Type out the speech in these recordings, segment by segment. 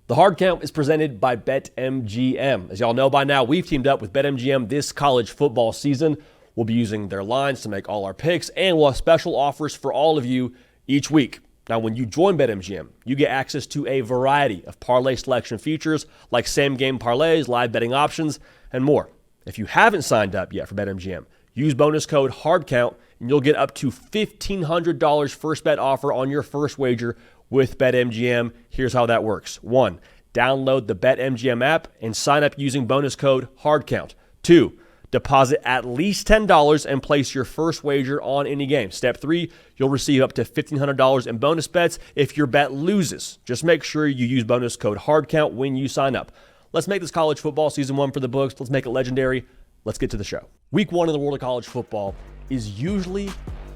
The Hard Count is presented by BetMGM. As y'all know by now, we've teamed up with BetMGM this college football season. We'll be using their lines to make all our picks, and we'll have special offers for all of you each week. Now, when you join BetMGM, you get access to a variety of parlay selection features like same-game parlays, live betting options, and more. If you haven't signed up yet for BetMGM, use bonus code HARDCOUNT, and you'll get up to $1,500 first bet offer on your first wager with BetMGM. Here's how that works. 1, download the BetMGM app and sign up using bonus code HARDCOUNT. 2, deposit at least $10 and place your first wager on any game. Step 3, you'll receive up to $1,500 in bonus bets if your bet loses. Just make sure you use bonus code HARDCOUNT when you sign up. Let's make this college football season 1 for the books. Let's make it legendary. Let's get to the show. Week 1 in the world of college football is usually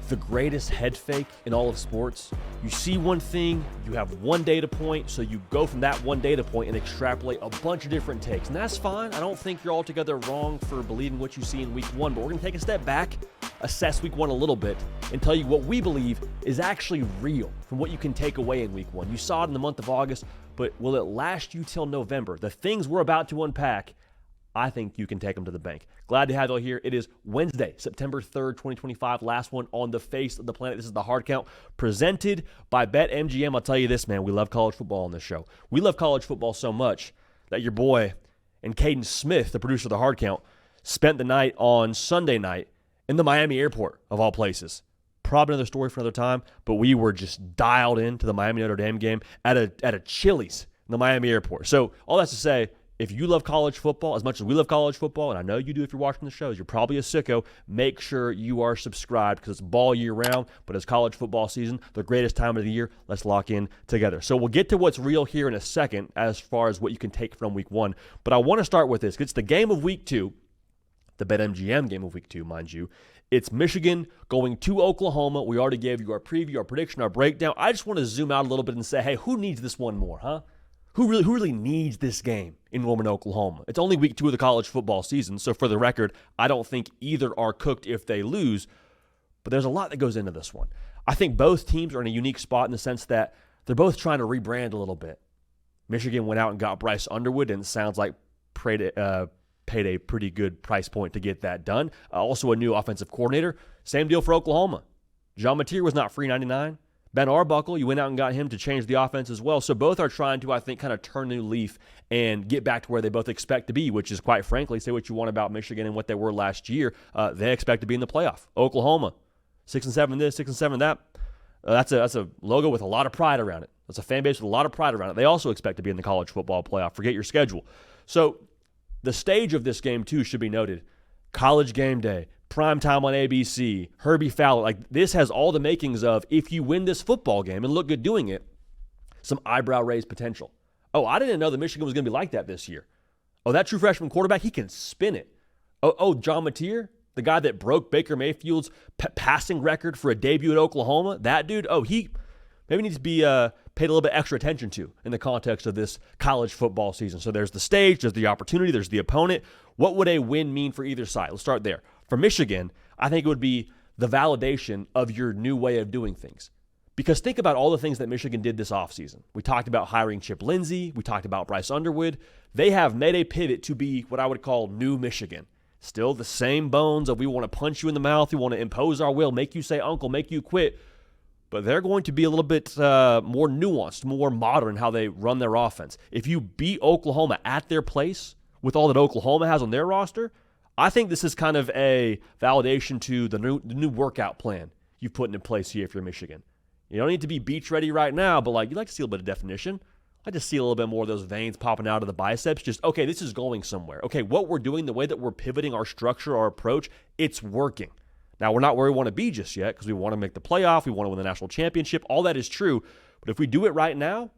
the greatest head fake in all of sports. You see one thing, you have one data point, so you go from that one data point and extrapolate a bunch of different takes. And that's fine. I don't think you're altogether wrong for believing what you see in week 1, but we're going to take a step back, assess week 1 a little bit, and tell you what we believe is actually real from what you can take away in week 1. You saw it in the month of August, but will it last you till November? The things we're about to unpack, I think you can take them to the bank. Glad to have you all here. It is Wednesday, September 3rd, 2025. Last one on the face of the planet. This is the Hard Count presented by BetMGM. I'll tell you this, man. We love college football on this show. We love college football so much that your boy and Caden Smith, the producer of the Hard Count, spent the night on Sunday night in the Miami airport, of all places. Probably another story for another time, but we were just dialed into the Miami Notre Dame game at a Chili's in the Miami airport. So all that's to say, if you love college football as much as we love college football, and I know you do if you're watching the shows, you're probably a sicko, make sure you are subscribed because it's ball year round, but it's college football season, the greatest time of the year. Let's lock in together. So we'll get to what's real here in a second as far as what you can take from week 1, but I want to start with this. It's the game of week 2, the BetMGM game of week 2, mind you. It's Michigan going to Oklahoma. We already gave you our preview, our prediction, our breakdown. I just want to zoom out a little bit and say, hey, who needs this one more, huh? Who really needs this game in Norman, Oklahoma? It's only week 2 of the college football season, so for the record, I don't think either are cooked if they lose, but there's a lot that goes into this one. I think both teams are in a unique spot in the sense that they're both trying to rebrand a little bit. Michigan went out and got Bryce Underwood, and it sounds like paid a pretty good price point to get that done. Also a new offensive coordinator. Same deal for Oklahoma. John Mateer was not free $99. Ben Arbuckle, you went out and got him to change the offense as well. So both are trying to, I think, kind of turn a new leaf and get back to where they both expect to be, which is, quite frankly, say what you want about Michigan and what they were last year. They expect to be in the playoff. Oklahoma, 6-7 this, 6-7 that. That's a logo with a lot of pride around it. That's a fan base with a lot of pride around it. They also expect to be in the college football playoff. Forget your schedule. So the stage of this game, too, should be noted. College game day. Prime time on ABC, Herbie Fowler. Like, this has all the makings of, if you win this football game and look good doing it, some eyebrow-raised potential. Oh, I didn't know that Michigan was going to be like that this year. Oh, that true freshman quarterback, he can spin it. Oh, John Mateer, the guy that broke Baker Mayfield's passing record for a debut at Oklahoma, that dude, he maybe needs to be paid a little bit extra attention to in the context of this college football season. So there's the stage, there's the opportunity, there's the opponent. What would a win mean for either side? Let's start there. For Michigan, I think it would be the validation of your new way of doing things. Because think about all the things that Michigan did this offseason. We talked about hiring Chip Lindsey. We talked about Bryce Underwood. They have made a pivot to be what I would call new Michigan. Still the same bones of we want to punch you in the mouth, we want to impose our will, make you say uncle, make you quit. But they're going to be a little bit more nuanced, more modern how they run their offense. If you beat Oklahoma at their place with all that Oklahoma has on their roster, I think this is kind of a validation to the new workout plan you've put into place here if you're Michigan. You don't need to be beach ready right now, but you'd like to see a little bit of definition. I'd like to see a little bit more of those veins popping out of the biceps. Just, okay, this is going somewhere. Okay, what we're doing, the way that we're pivoting our structure, our approach, it's working. Now, we're not where we want to be just yet because we want to make the playoff. We want to win the national championship. All that is true. But if we do it right now,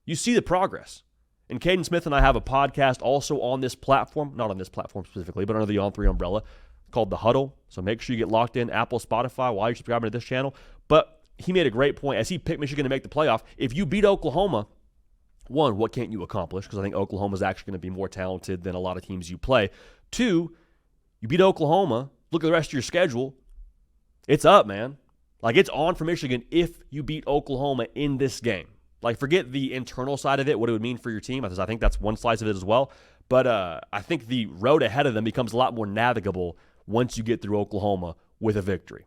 you see the progress. And Caden Smith and I have a podcast also on this platform, not on this platform specifically, but under the On3 umbrella, called The Huddle. So make sure you get locked in Apple, Spotify while you're subscribing to this channel. But he made a great point as he picked Michigan to make the playoff. If you beat Oklahoma, one, what can't you accomplish? Because I think Oklahoma is actually going to be more talented than a lot of teams you play. Two, you beat Oklahoma, look at the rest of your schedule. It's up, man. It's on for Michigan if you beat Oklahoma in this game. Like, forget the internal side of it, what it would mean for your team, because I think that's one slice of it as well. But I think the road ahead of them becomes a lot more navigable once you get through Oklahoma with a victory.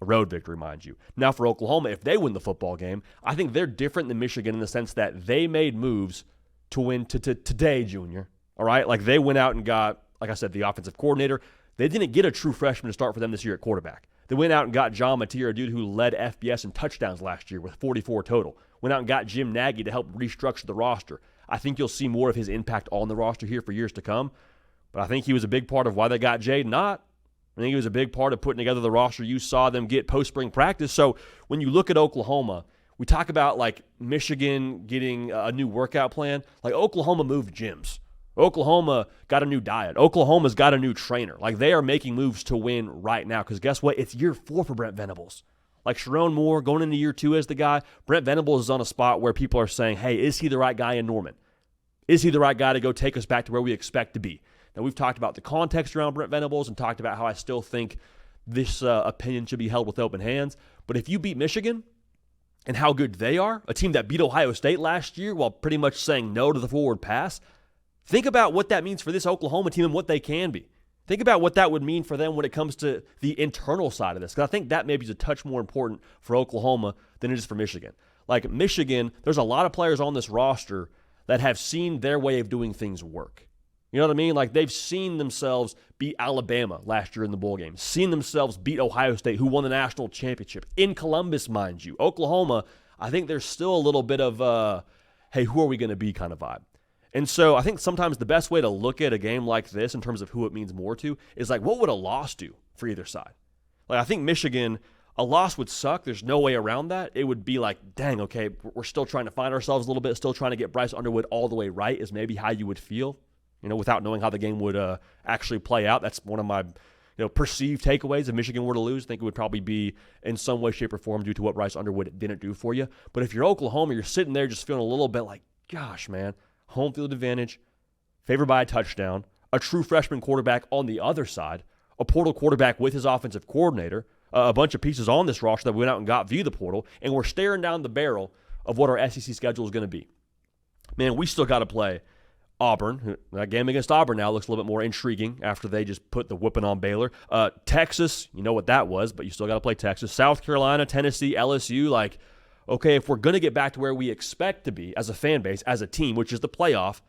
A road victory, mind you. Now, for Oklahoma, if they win the football game, I think they're different than Michigan in the sense that they made moves to win today, Junior. All right? Like, they went out and got, like I said, the offensive coordinator. They didn't get a true freshman to start for them this year at quarterback. They went out and got John Mateer, a dude who led FBS in touchdowns last year with 44 total. Went out and got Jim Nagy to help restructure the roster. I think you'll see more of his impact on the roster here for years to come. But I think he was a big part of why they got Jade Knott. I think he was a big part of putting together the roster you saw them get post-spring practice. So when you look at Oklahoma, we talk about like Michigan getting a new workout plan. Like Oklahoma moved gyms. Oklahoma got a new diet. Oklahoma's got a new trainer. Like they are making moves to win right now because guess what? It's year 4 for Brent Venables. Like Sharon Moore going into year 2 as the guy. Brent Venables is on a spot where people are saying, hey, is he the right guy in Norman? Is he the right guy to go take us back to where we expect to be? Now, we've talked about the context around Brent Venables and talked about how I still think this opinion should be held with open hands. But if you beat Michigan and how good they are, a team that beat Ohio State last year while pretty much saying no to the forward pass, think about what that means for this Oklahoma team and what they can be. Think about what that would mean for them when it comes to the internal side of this. Because I think that maybe is a touch more important for Oklahoma than it is for Michigan. Like Michigan, there's a lot of players on this roster that have seen their way of doing things work. You know what I mean? Like they've seen themselves beat Alabama last year in the bowl game, seen themselves beat Ohio State, who won the national championship in Columbus, mind you. Oklahoma, I think there's still a little bit of, hey, who are we going to be kind of vibe. And so I think sometimes the best way to look at a game like this in terms of who it means more to is like, what would a loss do for either side? Like I think Michigan, a loss would suck. There's no way around that. It would be like, dang, okay, we're still trying to find ourselves a little bit, still trying to get Bryce Underwood all the way right is maybe how you would feel, you know, without knowing how the game would actually play out. That's one of my perceived takeaways. If Michigan were to lose, I think it would probably be in some way, shape, or form due to what Bryce Underwood didn't do for you. But if you're Oklahoma, you're sitting there just feeling a little bit like, gosh, man, home field advantage, favored by a touchdown, a true freshman quarterback on the other side, a portal quarterback with his offensive coordinator, a bunch of pieces on this roster that went out and got via the portal, and we're staring down the barrel of what our SEC schedule is going to be. Man, we still got to play Auburn. That game against Auburn now looks a little bit more intriguing after they just put the whipping on Baylor. Texas, you know what that was, but you still got to play Texas. South Carolina, Tennessee, LSU, like, okay, if we're going to get back to where we expect to be as a fan base, as a team, which is the playoff,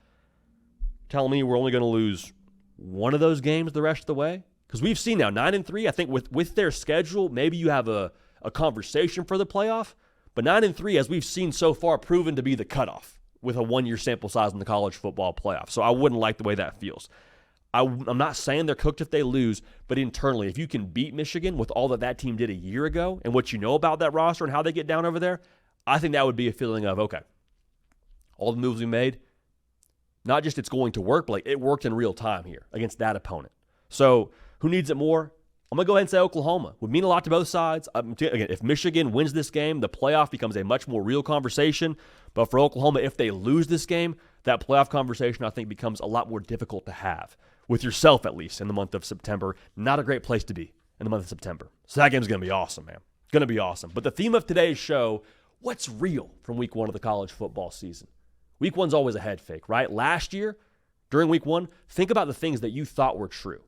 tell me we're only going to lose one of those games the rest of the way? Because we've seen now 9-3. I think with their schedule, maybe you have a conversation for the playoff. But 9-3, as we've seen so far, proven to be the cutoff with a one-year sample size in the college football playoff. So I wouldn't like the way that feels. I'm not saying they're cooked if they lose, but internally, if you can beat Michigan with all that team did a year ago and what you know about that roster and how they get down over there, I think that would be a feeling of, okay, all the moves we made, not just it's going to work, but like it worked in real time here against that opponent. So who needs it more? I'm going to go ahead and say Oklahoma. Would mean a lot to both sides. Again, if Michigan wins this game, the playoff becomes a much more real conversation. But for Oklahoma, if they lose this game, that playoff conversation, I think, becomes a lot more difficult to have. With yourself, at least, in the month of September. Not a great place to be in the month of September. So that game's going to be awesome, man. Going to be awesome. But the theme of today's show, what's real from week 1 of the college football season? Week 1's always a head fake, right? Last year, during week 1, think about the things that you thought were true.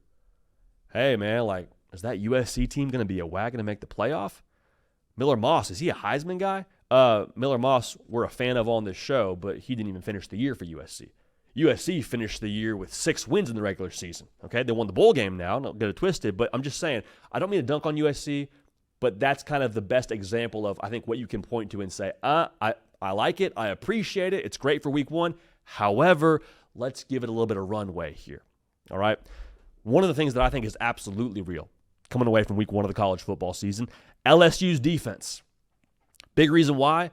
Hey, man, like, is that USC team going to be a wagon to make the playoff? Miller Moss, is he a Heisman guy? Miller Moss, we're a fan of on this show, but he didn't even finish the year for USC. USC finished the year with 6 wins in the regular season. Okay, they won the bowl game now. Don't get it twisted, but I'm just saying, I don't mean to dunk on USC, but that's kind of the best example of, I think, what you can point to and say, I like it, I appreciate it, it's great for week 1. However, let's give it a little bit of runway here. All right? One of the things that I think is absolutely real coming away from week 1 of the college football season, LSU's defense. Big reason why,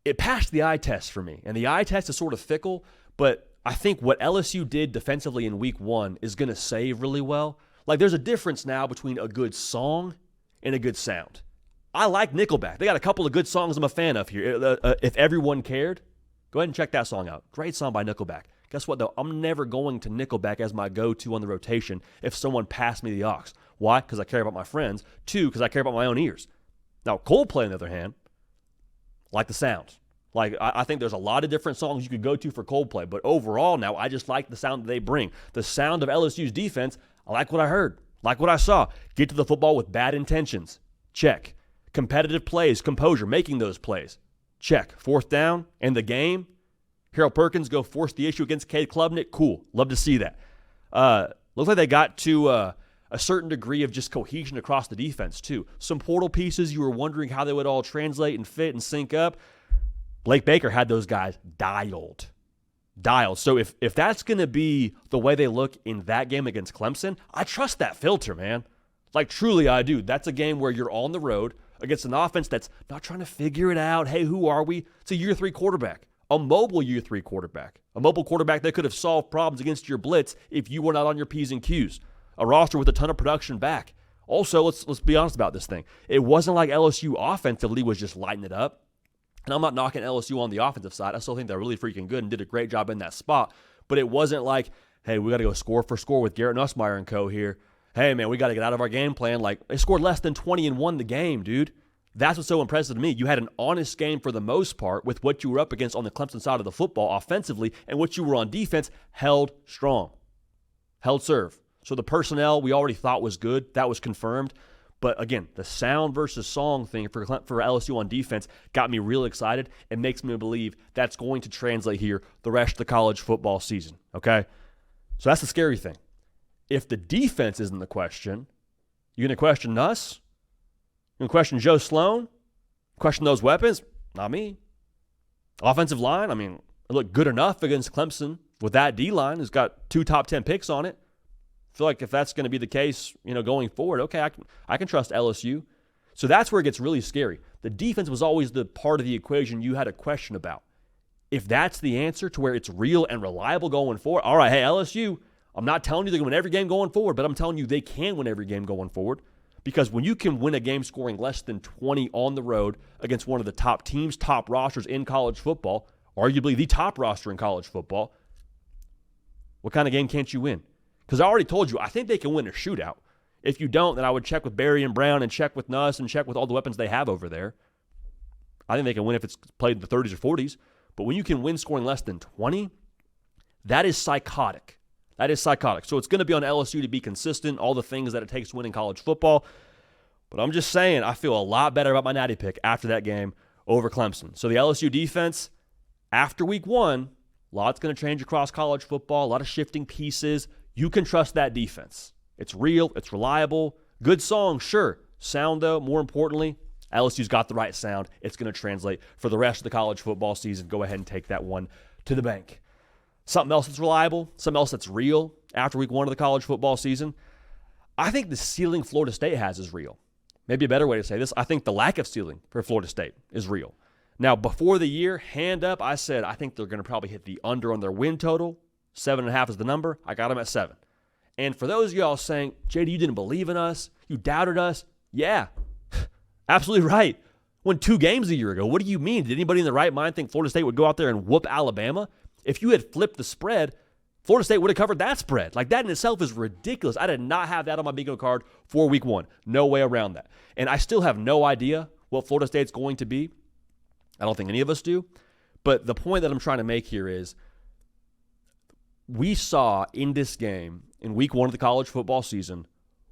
it passed the eye test for me. And the eye test is sort of fickle, but I think what LSU did defensively in week 1 is going to save really well. Like, there's a difference now between a good song and a good sound. I like Nickelback. They got a couple of good songs I'm a fan of here. If Everyone Cared, go ahead and check that song out. Great song by Nickelback. Guess what, though? I'm never going to Nickelback as my go-to on the rotation if someone passed me the aux. Why? Because I care about my friends. 2, because I care about my own ears. Now, Coldplay, on the other hand, like the sound. Like, I think there's a lot of different songs you could go to for Coldplay, but overall now, I just like the sound that they bring. The sound of LSU's defense, I like what I heard, like what I saw. Get to the football with bad intentions. Check. Competitive plays, composure, making those plays. Check. Fourth down, and the game. Harold Perkins go force the issue against Cade Klubnik. Cool. Love to see that. Looks like they got to a certain degree of just cohesion across the defense, too. Some portal pieces, you were wondering how they would all translate and fit and sync up. Blake Baker had those guys dialed. So if that's going to be the way they look in that game against Clemson, I trust that filter, man. Like, truly, I do. That's a game where you're on the road against an offense that's not trying to figure it out. Hey, who are we? It's a year 3 quarterback. A mobile year 3 quarterback. A mobile quarterback that could have solved problems against your blitz if you were not on your P's and Q's. A roster with a ton of production back. Also, let's be honest about this thing. It wasn't like LSU offensively was just lighting it up. And I'm not knocking LSU on the offensive side. I still think they're really freaking good and did a great job in that spot. But it wasn't like, hey, we got to go score for score with Garrett Nussmeier and co. here. Hey, man, we got to get out of our game plan. Like, they scored less than 20 and won the game, dude. That's what's so impressive to me. You had an honest game for the most part with what you were up against on the Clemson side of the football offensively, and what you were on defense held strong, held serve. So the personnel we already thought was good. That was confirmed. But again, the sound versus song thing for LSU on defense got me real excited and makes me believe that's going to translate here the rest of the college football season, okay? So that's the scary thing. If the defense isn't the question, you're going to question us? You're going to question Joe Sloan? Question those weapons? Not me. Offensive line, I mean, it looked good enough against Clemson with that D-line who's got 2 top 10 picks on it. I feel like if that's going to be the case, going forward, okay, I can trust LSU. So that's where it gets really scary. The defense was always the part of the equation you had a question about. If that's the answer to where it's real and reliable going forward, all right, hey, LSU, I'm not telling you they're going to win every game going forward, but I'm telling you they can win every game going forward. Because when you can win a game scoring less than 20 on the road against one of the top teams, top rosters in college football, arguably the top roster in college football, what kind of game can't you win? Because I already told you, I think they can win a shootout. If you don't, then I would check with Barry and Brown and check with Nuss and check with all the weapons they have over there. I think they can win if it's played in the 30s or 40s. But when you can win scoring less than 20, that is psychotic. That is psychotic. So it's going to be on LSU to be consistent, all the things that it takes to win in college football. But I'm just saying, I feel a lot better about my natty pick after that game over Clemson. So the LSU defense, after week 1, a lot's going to change across college football, a lot of shifting pieces. You can trust that defense. It's real. It's reliable. Good song, sure. Sound, though, more importantly, LSU's got the right sound. It's going to translate for the rest of the college football season. Go ahead and take that one to the bank. Something else that's reliable, something else that's real after week 1 of the college football season. I think the ceiling Florida State has is real. Maybe a better way to say this, I think the lack of ceiling for Florida State is real. Now, before the year, hand up, I said I think they're going to probably hit the under on their win total. 7.5 is the number. I got them at 7. And for those of y'all saying, JD, you didn't believe in us, you doubted us, yeah, absolutely right. Won 2 games a year ago. What do you mean? Did anybody in the right mind think Florida State would go out there and whoop Alabama? If you had flipped the spread, Florida State would have covered that spread. Like, that in itself is ridiculous. I did not have that on my bingo card for week 1. No way around that. And I still have no idea what Florida State's going to be. I don't think any of us do. But the point that I'm trying to make here is we saw in this game, in week 1 of the college football season,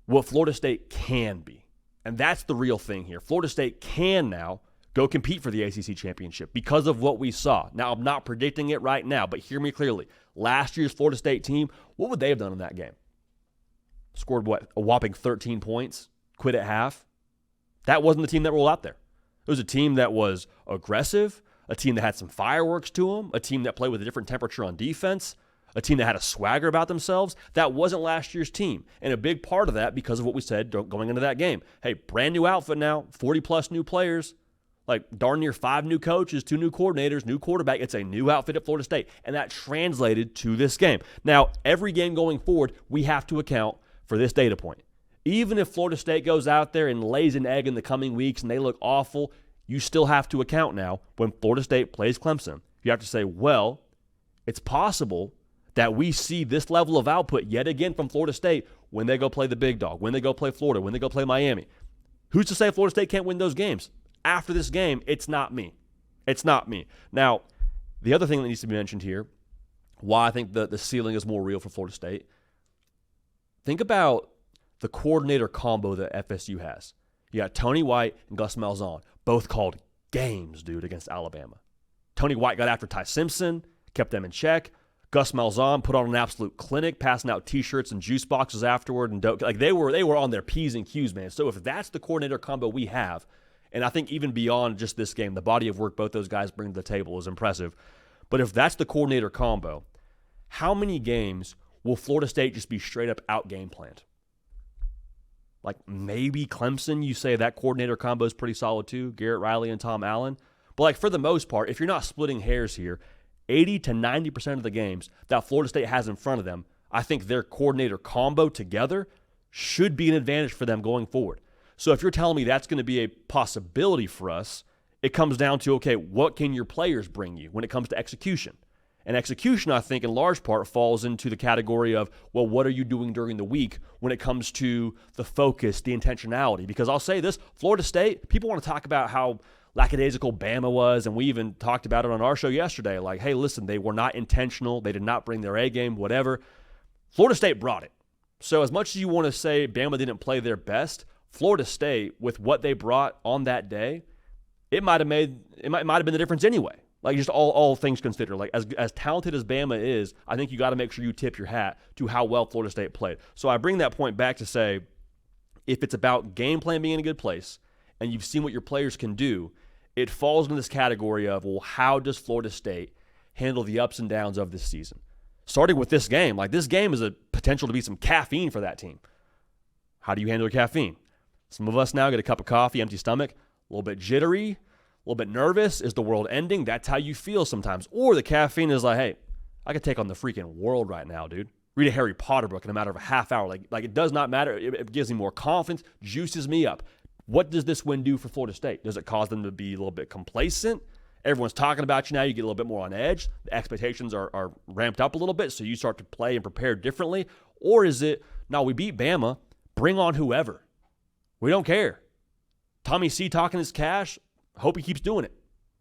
what Florida State can be. And that's the real thing here. Florida State can now go compete for the ACC championship because of what we saw. Now, I'm not predicting it right now, but hear me clearly. Last year's Florida State team, what would they have done in that game? Scored what? A whopping 13 points? Quit at half? That wasn't the team that rolled out there. It was a team that was aggressive, a team that had some fireworks to them, a team that played with a different temperature on defense, a team that had a swagger about themselves. That wasn't last year's team. And a big part of that, because of what we said going into that game. Hey, brand new outfit now, 40-plus new players, like darn near 5 new coaches, 2 new coordinators, new quarterback. It's a new outfit at Florida State. And that translated to this game. Now, every game going forward, we have to account for this data point. Even if Florida State goes out there and lays an egg in the coming weeks and they look awful, you still have to account now when Florida State plays Clemson. You have to say, well, it's possible that we see this level of output yet again from Florida State when they go play the big dog, when they go play Florida, when they go play Miami. Who's to say Florida State can't win those games? After this game, it's not me. It's not me. Now, the other thing that needs to be mentioned here, why I think the ceiling is more real for Florida State, think about the coordinator combo that FSU has. You got Tony White and Gus Malzahn, both called games, dude, against Alabama. Tony White got after Ty Simpson, kept them in check. Gus Malzahn put on an absolute clinic, passing out T-shirts and juice boxes afterward, and like they were on their P's and Q's, man. So if that's the coordinator combo we have, and I think even beyond just this game, the body of work both those guys bring to the table is impressive. But if that's the coordinator combo, how many games will Florida State just be straight up out game planned? Like maybe Clemson, you say that coordinator combo is pretty solid too, Garrett Riley and Tom Allen. But like for the most part, if you're not splitting hairs here, 80 to 90% of the games that Florida State has in front of them, I think their coordinator combo together should be an advantage for them going forward. So if you're telling me that's going to be a possibility for us, it comes down to, okay, what can your players bring you when it comes to execution? And execution, I think, in large part falls into the category of, well, what are you doing during the week when it comes to the focus, the intentionality? Because I'll say this, Florida State, people want to talk about how lackadaisical Bama was, and we even talked about it on our show yesterday. Like, hey, listen, they were not intentional. They did not bring their A game, whatever. Florida State brought it. So as much as you want to say Bama didn't play their best, Florida State, with what they brought on that day, it might have been the difference anyway. Like just all things considered, like as talented as Bama is, I think you got to make sure you tip your hat to how well Florida State played. So I bring that point back to say, if it's about game plan being in a good place and you've seen what your players can do, it falls into this category of, well, how does Florida State handle the ups and downs of this season? Starting with this game, like this game is a potential to be some caffeine for that team. How do you handle caffeine? Some of us now get a cup of coffee, empty stomach, a little bit jittery, a little bit nervous. Is the world ending? That's how you feel sometimes. Or the caffeine is like, hey, I could take on the freaking world right now, dude. Read a Harry Potter book in a matter of a half hour. Like it does not matter. It gives me more confidence, juices me up. What does this win do for Florida State? Does it cause them to be a little bit complacent? Everyone's talking about you now. You get a little bit more on edge. The expectations are ramped up a little bit, so you start to play and prepare differently. Or is it, no, we beat Bama, bring on whoever. We don't care. Tommy C talking his cash, hope he keeps doing it.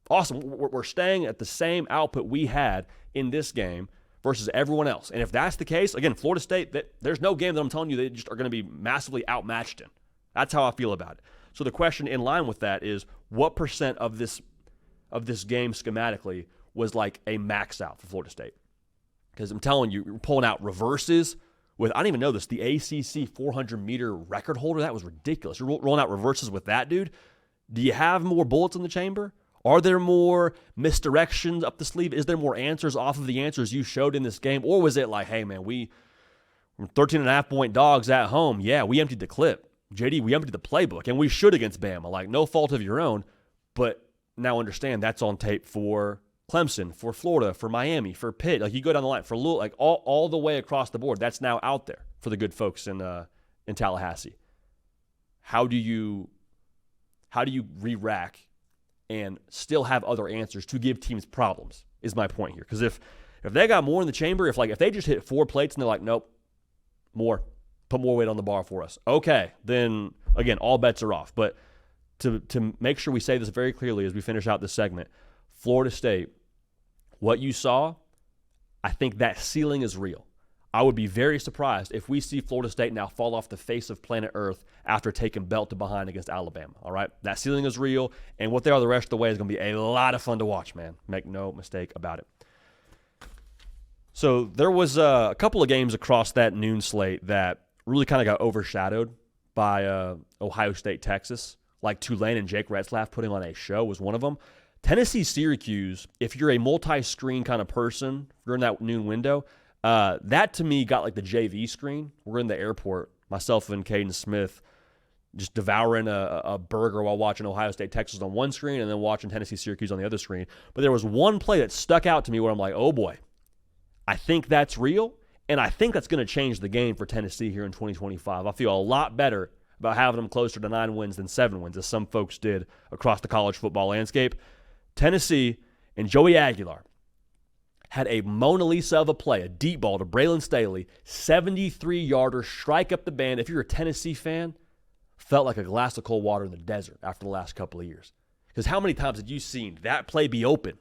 Awesome. We're staying at the same output we had in this game versus everyone else. And if that's the case, again, Florida State, there's no game that I'm telling you they just are going to be massively outmatched in. That's how I feel about it. So the question in line with that is, what percent of this game schematically was like a max out for Florida State? Because I'm telling you, you're pulling out reverses with, I don't even know this, the ACC 400-meter record holder. That was ridiculous. You're rolling out reverses with that, dude. Do you have more bullets in the chamber? Are there more misdirections up the sleeve? Is there more answers off of the answers you showed in this game? Or was it like, hey, man, we're 13.5-point dogs at home. Yeah, we emptied the clip. JD, we emptied the playbook, and we should against Bama. Like, no fault of your own. But now understand that's on tape for Clemson, for Florida, for Miami, for Pitt. Like, you go down the line for Louisville, like all the way across the board. That's now out there for the good folks in Tallahassee. How do you re-rack and still have other answers to give teams problems is my point here. Because if they got more in the chamber, if they just hit 4 plates and they're like, nope, more, put more weight on the bar for us. Okay, then, again, all bets are off. But to make sure we say this very clearly as we finish out this segment, Florida State, what you saw, I think that ceiling is real. I would be very surprised if we see Florida State now fall off the face of planet Earth after taking belt to behind against Alabama, all right? That ceiling is real, and what they are the rest of the way is going to be a lot of fun to watch, man. Make no mistake about it. So there was a couple of games across that noon slate that really kind of got overshadowed by Ohio State, Texas. Like Tulane and Jake Retzlaff putting on a show was one of them. Tennessee, Syracuse, if you're a multi-screen kind of person during that noon window, that to me got like the JV screen. We're in the airport, myself and Caden Smith, just devouring a burger while watching Ohio State, Texas on one screen and then watching Tennessee, Syracuse on the other screen. But there was one play that stuck out to me where I'm like, oh boy, I think that's real, and I think that's going to change the game for Tennessee here in 2025. I feel a lot better about having them closer to 9 wins than 7 wins, as some folks did across the college football landscape. Tennessee and Joey Aguilar had a Mona Lisa of a play, a deep ball to Braylon Staley, 73-yarder, strike up the band. If you're a Tennessee fan, felt like a glass of cold water in the desert after the last couple of years. Because how many times had you seen that play be open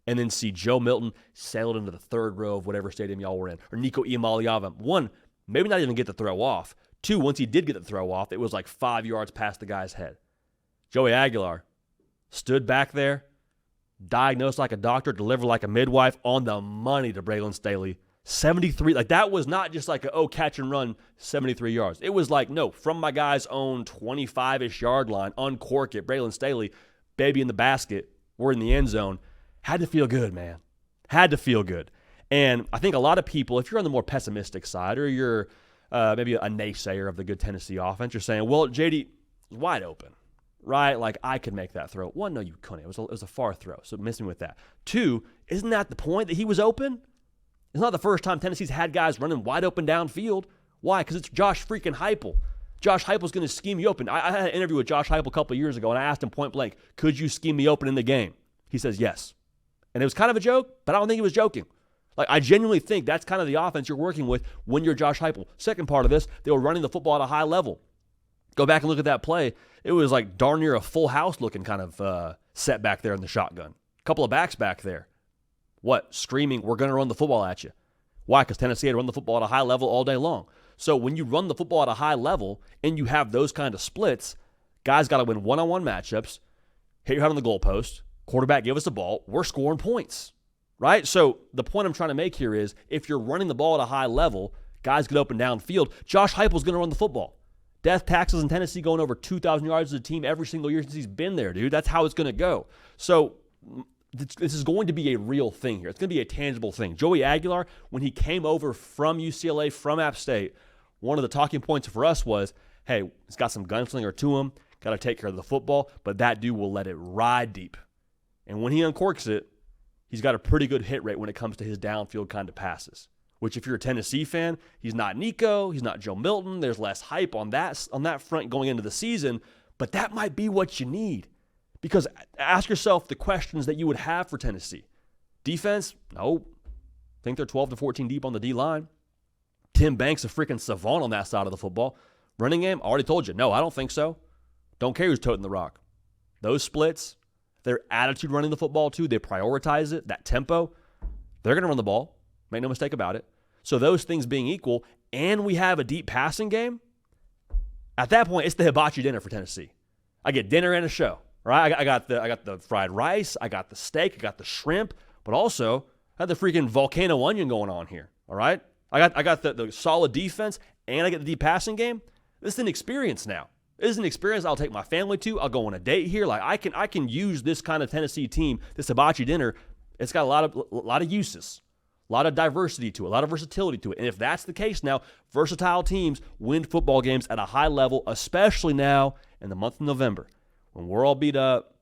and then see Joe Milton sailed into the third row of whatever stadium y'all were in, or Nico Iamaleava? One, maybe not even get the throw off. Two, once he did get the throw off, it was like 5 yards past the guy's head. Joey Aguilar stood back there, diagnosed like a doctor, delivered like a midwife, on the money to Braylon Staley. 73, like that was not just like catch and run 73 yards. It was like, no, from my guy's own 25-ish yard line, uncork it, Braylon Staley, baby in the basket, we're in the end zone. Had to feel good, man. Had to feel good. And I think a lot of people, if you're on the more pessimistic side, or you're maybe a naysayer of the good Tennessee offense, you're saying, well, JD was wide open, right? Like, I could make that throw. One, no, you couldn't. It was a far throw, so miss me with that. Two, isn't that the point, that he was open? It's not the first time Tennessee's had guys running wide open downfield. Why? Because it's Josh freaking Heupel. Josh Heupel's going to scheme you open. I had an interview with Josh Heupel a couple of years ago, and I asked him point blank, could you scheme me open in the game? He says yes. And it was kind of a joke, but I don't think he was joking. Like, I genuinely think that's kind of the offense you're working with when you're Josh Heupel. Second part of this, they were running the football at a high level. Go back and look at that play. It was like darn near a full house looking kind of set back there in the shotgun. A couple of backs back there. What? Screaming, we're going to run the football at you. Why? Because Tennessee had run the football at a high level all day long. So when you run the football at a high level and you have those kind of splits, guys got to win one-on-one matchups, hit your head on the goalpost, quarterback give us the ball, we're scoring points, right? So the point I'm trying to make here is if you're running the ball at a high level, guys get open downfield, Josh Heupel's going to run the football. Death taxes in Tennessee going over 2,000 yards as a team every single year since he's been there, dude. That's how it's going to go. So this is going to be a real thing here. It's going to be a tangible thing. Joey Aguilar, when he came over from UCLA, from App State, one of the talking points for us was, hey, he's got some gunslinger to him, got to take care of the football, but that dude will let it ride deep. And when he uncorks it, he's got a pretty good hit rate when it comes to his downfield kind of passes, which if you're a Tennessee fan, he's not Nico, he's not Joe Milton. There's less hype on that front going into the season, but that might be what you need. Because ask yourself the questions that you would have for Tennessee. Defense? Nope. Think they're 12 to 14 deep on the D-line. Tim Banks, a freaking savant on that side of the football. Running game? I already told you. No, I don't think so. Don't care who's toting the rock. Those splits, their attitude running the football too, they prioritize it, that tempo. They're going to run the ball. Make no mistake about it. So those things being equal, and we have a deep passing game, at that point, it's the hibachi dinner for Tennessee. I get dinner and a show. Right, I got the fried rice, I got the steak, I got the shrimp, but also I got the freaking volcano onion going on here. All right, I got the solid defense, and I get the deep passing game. This is an experience now. This is an experience I'll take my family to. I'll go on a date here. Like I can use this kind of Tennessee team, this hibachi dinner. It's got a lot of uses, a lot of diversity to it, a lot of versatility to it. And if that's the case now, versatile teams win football games at a high level, especially now in the month of November. When we're all beat up,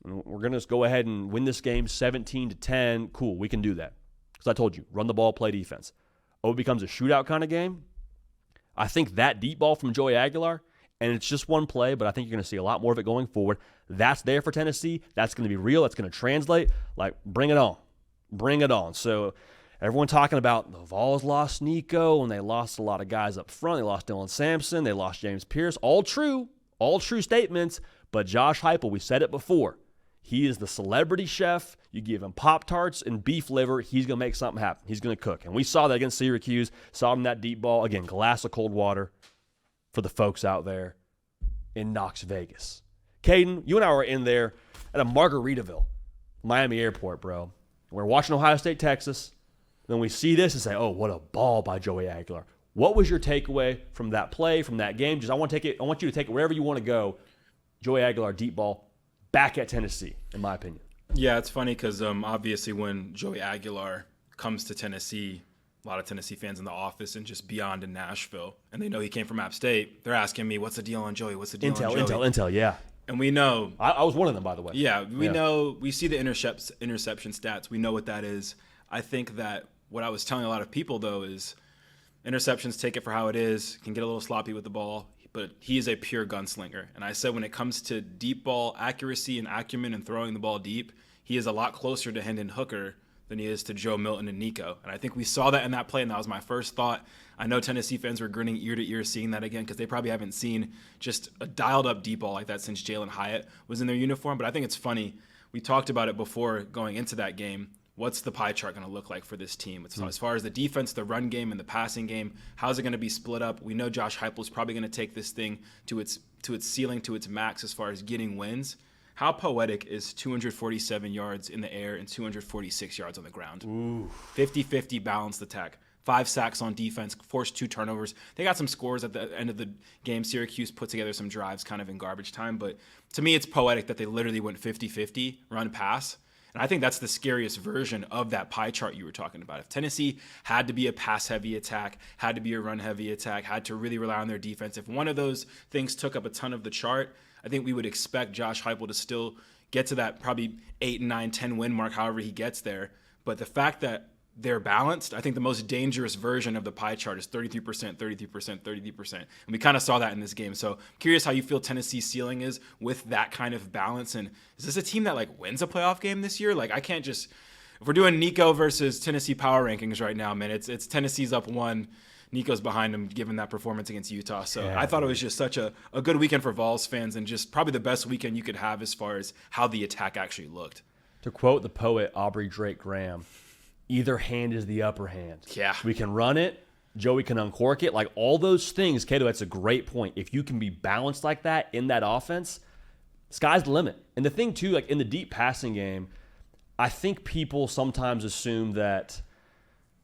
we're going to just go ahead and win this game 17-10. Cool, we can do that. Because I told you, run the ball, play defense. Oh, it becomes a shootout kind of game. I think that deep ball from Joey Aguilar, and it's just one play, but I think you're going to see a lot more of it going forward. That's there for Tennessee. That's going to be real. That's going to translate. Like, bring it on. Bring it on. So everyone talking about the Vols lost Nico, and they lost a lot of guys up front. They lost Dylan Sampson. They lost James Pierce. All true statements. But Josh Heupel, we said it before, he is the celebrity chef. You give him Pop-Tarts and beef liver, he's going to make something happen. He's going to cook. And we saw that against Syracuse, saw him in that deep ball. Again, glass of cold water for the folks out there in Knox Vegas. Caden, you and I were in there at a Margaritaville, Miami Airport, bro. We're watching Ohio State, Texas. Then we see this and say, oh, what a ball by Joey Aguilar. What was your takeaway from that play, from that game? I want you to take it wherever you want to go. Joey Aguilar, deep ball, back at Tennessee, in my opinion. Yeah, it's funny because obviously when Joey Aguilar comes to Tennessee, a lot of Tennessee fans in the office and just beyond in Nashville, and they know he came from App State, they're asking me, what's the deal on Joey? What's the deal on Joey? Intel, yeah. And we know. I was one of them, by the way. Yeah, we know. We see the interception stats. We know what that is. I think that what I was telling a lot of people, though, is interceptions, take it for how it is, can get a little sloppy with the ball, but he is a pure gunslinger. And I said when it comes to deep ball accuracy and acumen and throwing the ball deep, he is a lot closer to Hendon Hooker than he is to Joe Milton and Nico. And I think we saw that in that play, and that was my first thought. I know Tennessee fans were grinning ear to ear seeing that again because they probably haven't seen just a dialed-up deep ball like that since Jalen Hyatt was in their uniform. But I think it's funny. We talked about it before going into that game. What's the pie chart going to look like for this team? As far as the defense, the run game, and the passing game, how's it going to be split up? We know Josh Heupel is probably going to take this thing to its ceiling, to its max as far as getting wins. How poetic is 247 yards in the air and 246 yards on the ground? 50-50 balanced attack. 5 sacks on defense, forced 2 turnovers. They got some scores at the end of the game. Syracuse put together some drives kind of in garbage time. But to me, it's poetic that they literally went 50-50 run-pass. And I think that's the scariest version of that pie chart you were talking about. If Tennessee had to be a pass-heavy attack, had to be a run-heavy attack, had to really rely on their defense, if one of those things took up a ton of the chart, I think we would expect Josh Heupel to still get to that probably 8, 9, 10 win mark, however he gets there. But the fact that they're balanced, I think the most dangerous version of the pie chart is 33%, 33%, 33%. And we kind of saw that in this game. So curious how you feel Tennessee's ceiling is with that kind of balance. And is this a team that like wins a playoff game this year? Like I can't just, if we're doing Nico versus Tennessee power rankings right now, man, it's Tennessee's up 1. Nico's behind him given that performance against Utah. So yeah, I thought it was just such a good weekend for Vols fans and just probably the best weekend you could have as far as how the attack actually looked. To quote the poet Aubrey Drake Graham, either hand is the upper hand. Yeah. We can run it. Joey can uncork it. Like all those things, Cato, that's a great point. If you can be balanced like that in that offense, sky's the limit. And the thing too, like in the deep passing game, I think people sometimes assume that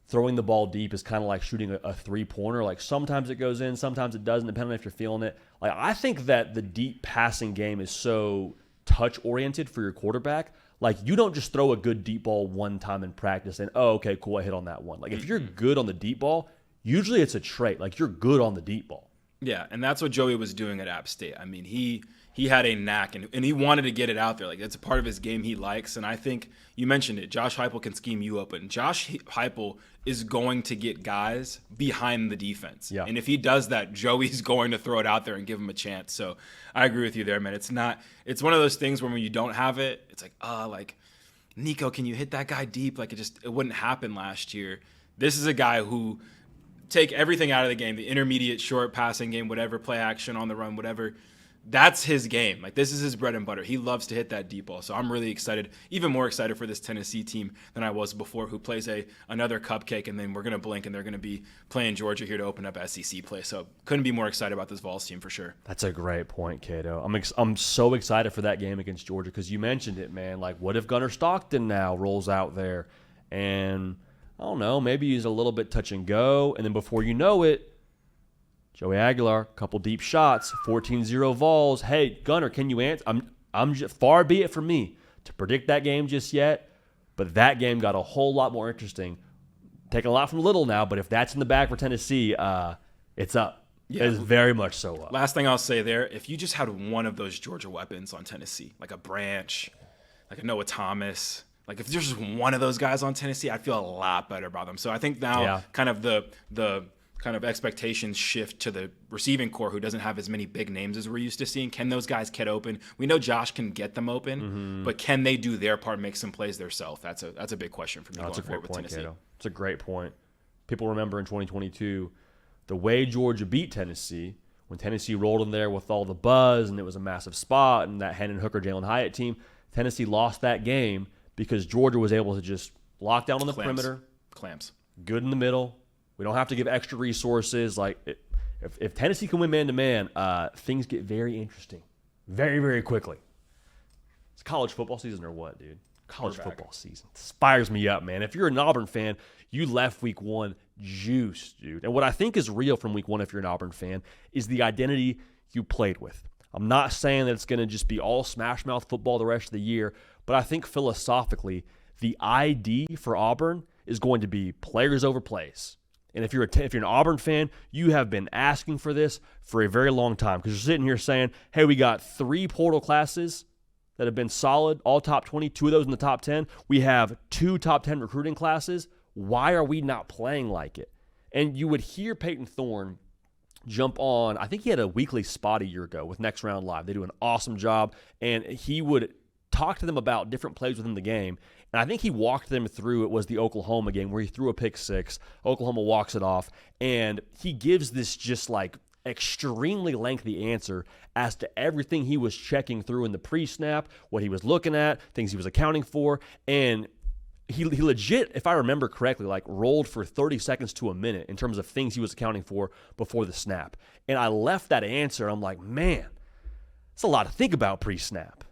throwing the ball deep is kind of like shooting a three-pointer. Like sometimes it goes in, sometimes it doesn't, depending on if you're feeling it. Like I think that the deep passing game is so touch-oriented for your quarterback. Like you don't just throw a good deep ball one time in practice and, oh, okay, cool, I hit on that one. Like if you're good on the deep ball, usually it's a trait. Like you're good on the deep ball. Yeah, and that's what Joey was doing at App State. I mean, he had a knack, and he wanted to get it out there. Like, that's a part of his game he likes, and I think you mentioned it. Josh Heupel can scheme you open. Josh Heupel is going to get guys behind the defense. Yeah. And if he does that, Joey's going to throw it out there and give him a chance. So I agree with you there, man. It's one of those things where when you don't have it, it's like, Nico, can you hit that guy deep? Like, it wouldn't happen last year. This is a guy who take everything out of the game, the intermediate, short passing game, whatever, play action, on the run, whatever. That's his game. Like, this is his bread and butter. He loves to hit that deep ball. So I'm really excited, even more excited for this Tennessee team than I was before, who plays another cupcake, and then we're going to blink, and they're going to be playing Georgia here to open up SEC play. So couldn't be more excited about this Vols team for sure. That's a great point, Cato. I'm so excited for that game against Georgia because you mentioned it, man. Like, what if Gunnar Stockton now rolls out there and, I don't know, maybe he's a little bit touch and go, and then before you know it, Joey Aguilar, couple deep shots, 14-0 Vols. Hey, Gunnar, can you answer? I'm just, far be it from me to predict that game just yet, but that game got a whole lot more interesting. Taking a lot from little now, but if that's in the bag for Tennessee, it's up. Yeah. It is very much so up. Last thing I'll say there, if you just had one of those Georgia weapons on Tennessee, like a Branch, like a Noah Thomas, like if there's just one of those guys on Tennessee, I'd feel a lot better about them. So I think now kind of the kind of expectations shift to the receiving core, who doesn't have as many big names as we're used to seeing. Can those guys get open? We know Josh can get them open, but can they do their part, make some plays themselves? That's a big question for me going forward with Tennessee. Cato. It's a great point. People remember in 2022, the way Georgia beat Tennessee, when Tennessee rolled in there with all the buzz and it was a massive spot and that Hendon Hooker, Jalen Hyatt team, Tennessee lost that game because Georgia was able to just lock down on the perimeter. Clamps. Good in the middle. We don't have to give extra resources. Like if Tennessee can win man-to-man, things get very interesting very, very quickly. It's college football season or what, dude? College football season. It fires me up, man. If you're an Auburn fan, you left week one juiced, dude. And what I think is real from week one, if you're an Auburn fan, is the identity you played with. I'm not saying that it's going to just be all smash mouth football the rest of the year, but I think philosophically, the ID for Auburn is going to be players over plays. And if you're an Auburn fan, you have been asking for this for a very long time because you're sitting here saying, hey, we got 3 portal classes that have been solid, all top 20, 2 of those in the top 10. We have 2 top 10 recruiting classes. Why are we not playing like it? And you would hear Peyton Thorne jump on. I think he had a weekly spot a year ago with Next Round Live. They do an awesome job. And he would talk to them about different plays within the game. And I think he walked them through, it was the Oklahoma game where he threw a pick six. Oklahoma walks it off, and he gives this just like extremely lengthy answer as to everything he was checking through in the pre-snap, what he was looking at, things he was accounting for, and he legit, if I remember correctly, like rolled for 30 seconds to a minute in terms of things he was accounting for before the snap. And I left that answer, I'm like, man, it's a lot to think about pre-snap.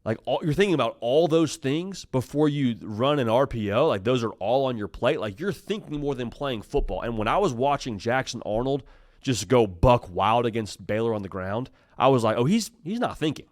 Like, you're thinking about all those things before you run an RPO. Like, those are all on your plate. Like, you're thinking more than playing football. And when I was watching Jackson Arnold just go buck wild against Baylor on the ground, I was like, oh, he's not thinking.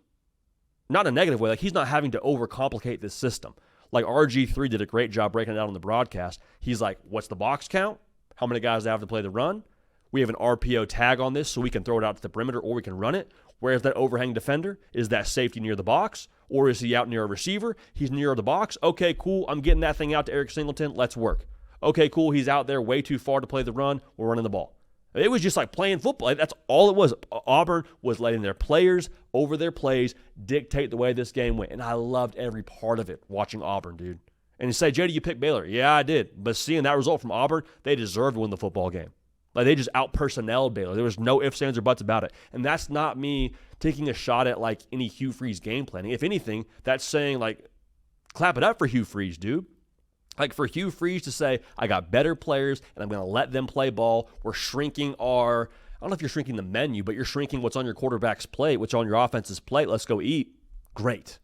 Not in a negative way. Like, he's not having to overcomplicate this system. Like, RG3 did a great job breaking it out on the broadcast. He's like, what's the box count? How many guys have to play the run? We have an RPO tag on this so we can throw it out to the perimeter or we can run it. Where's that overhang defender? Is that safety near the box? Or is he out near a receiver? He's near the box. Okay, cool. I'm getting that thing out to Eric Singleton. Let's work. Okay, cool. He's out there way too far to play the run. We're running the ball. It was just like playing football. That's all it was. Auburn was letting their players over their plays dictate the way this game went. And I loved every part of it watching Auburn, dude. And you say, JD, you picked Baylor. Yeah, I did. But seeing that result from Auburn, they deserved to win the football game. Like, they just out-personneled Baylor. There was no ifs, ands, or buts about it. And that's not me taking a shot at, like, any Hugh Freeze game planning. If anything, that's saying, like, clap it up for Hugh Freeze, dude. Like, for Hugh Freeze to say, I got better players, and I'm going to let them play ball. We're shrinking I don't know if you're shrinking the menu, but you're shrinking what's on your quarterback's plate, what's on your offense's plate. Let's go eat. Great,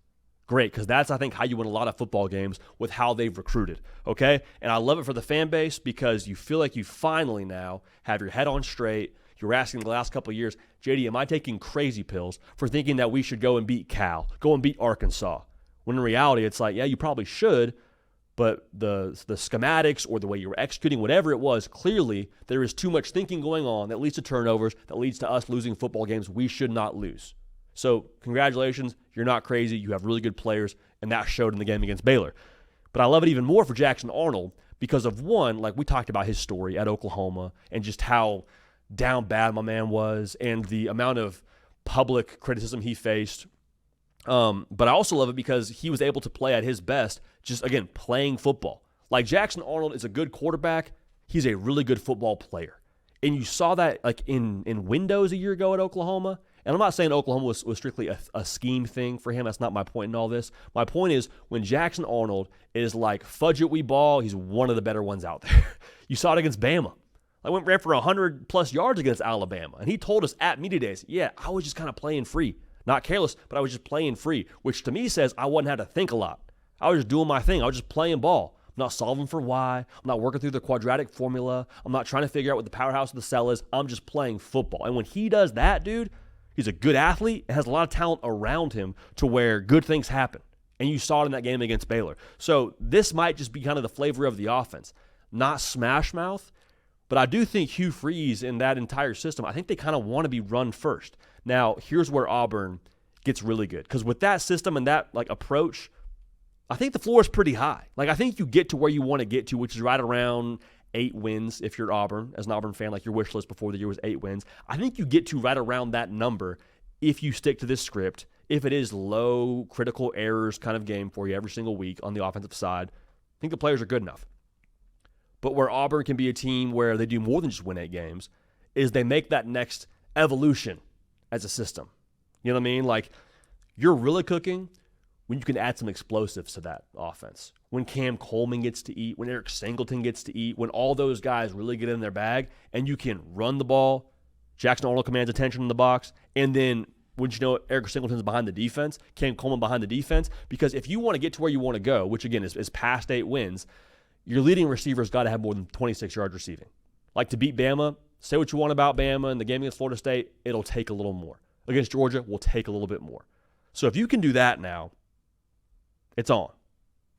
because that's, I think, how you win a lot of football games with how they've recruited, okay? And I love it for the fan base because you feel like you finally now have your head on straight. You were asking the last couple of years, JD, am I taking crazy pills for thinking that we should go and beat Cal, go and beat Arkansas? When in reality, it's like, yeah, you probably should, but the schematics or the way you were executing, whatever it was, clearly there is too much thinking going on that leads to turnovers, that leads to us losing football games we should not lose. So congratulations, you're not crazy. You have really good players, and that showed in the game against Baylor. But I love it even more for Jackson Arnold because of, one, like we talked about his story at Oklahoma and just how down bad my man was and the amount of public criticism he faced. But I also love it because he was able to play at his best, just, again, playing football. Like, Jackson Arnold is a good quarterback. He's a really good football player. And you saw that, like, in windows a year ago at Oklahoma. And I'm not saying Oklahoma was strictly a scheme thing for him. That's not my point in all this. My point is when Jackson Arnold is like, fudge it, we ball, he's one of the better ones out there. You saw it against Bama. I ran for 100-plus yards against Alabama. And he told us at media days, yeah, I was just kind of playing free. Not careless, but I was just playing free, which to me says I wasn't having to think a lot. I was just doing my thing. I was just playing ball. I'm not solving for why. I'm not working through the quadratic formula. I'm not trying to figure out what the powerhouse of the cell is. I'm just playing football. And when he does that, dude, he's a good athlete and has a lot of talent around him to where good things happen. And you saw it in that game against Baylor. So this might just be kind of the flavor of the offense. Not smash mouth, but I do think Hugh Freeze in that entire system, I think they kind of want to be run first. Now, here's where Auburn gets really good. Because with that system and that like approach, I think the floor is pretty high. Like, I think you get to where you want to get to, which is right around 8 wins if you're Auburn. As an Auburn fan, like your wish list before the year was 8 wins. I think you get to right around that number if you stick to this script, if it is low critical errors kind of game for you every single week on the offensive side. I think the players are good enough. But where Auburn can be a team where they do more than just win 8 games is they make that next evolution as a system. You know what I mean? Like, you're really cooking when you can add some explosives to that offense. When Cam Coleman gets to eat, when Eric Singleton gets to eat, when all those guys really get in their bag and you can run the ball, Jackson Arnold commands attention in the box, and then wouldn't you know Eric Singleton's behind the defense, Cam Coleman behind the defense, because if you want to get to where you want to go, which again is past 8 wins, your leading receiver's got to have more than 26 yards receiving. Like, to beat Bama, say what you want about Bama in the game against Florida State, it'll take a little more. Against Georgia, will take a little bit more. So if you can do that now, it's on.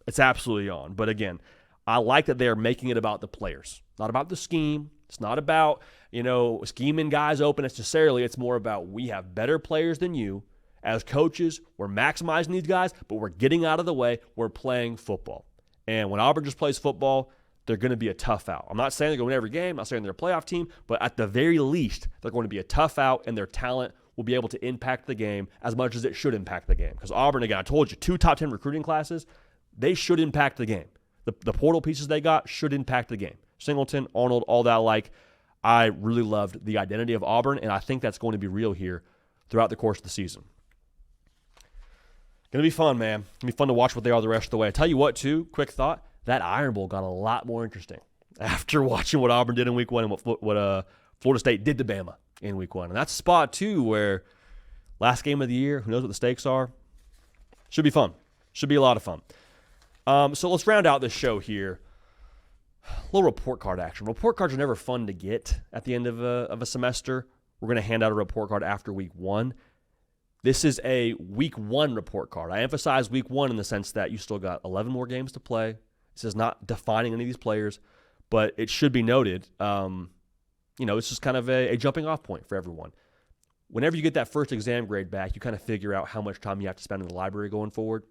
It's absolutely on. But again, I like that they're making it about the players, not about the scheme. It's not about, scheming guys open necessarily. It's more about we have better players than you. As coaches, we're maximizing these guys, but we're getting out of the way. We're playing football. And when Auburn just plays football, they're going to be a tough out. I'm not saying they're going to win every game. I'm not saying they're a playoff team. But at the very least, they're going to be a tough out, and their talent will be able to impact the game as much as it should impact the game. Because Auburn, again, I told you, 2 top 10 recruiting classes. they should impact the game. The portal pieces they got should impact the game. Singleton, Arnold, all that like. I really loved the identity of Auburn, and I think that's going to be real here throughout the course of the season. Going to be fun, man. Going to be fun to watch what they are the rest of the way. I tell you what, too, quick thought, that Iron Bowl got a lot more interesting after watching what Auburn did in week 1 and what Florida State did to Bama in week 1. And that's a spot, too, where last game of the year, who knows what the stakes are? Should be fun. Should be a lot of fun. So let's round out this show here. A little report card action. Report cards are never fun to get at the end of a semester. We're going to hand out a report card after week 1. This is a week 1 report card. I emphasize week 1 in the sense that you still got 11 more games to play. This is not defining any of these players, but it should be noted, it's just kind of a jumping off point for everyone. Whenever you get that first exam grade back, you kind of figure out how much time you have to spend in the library going forward.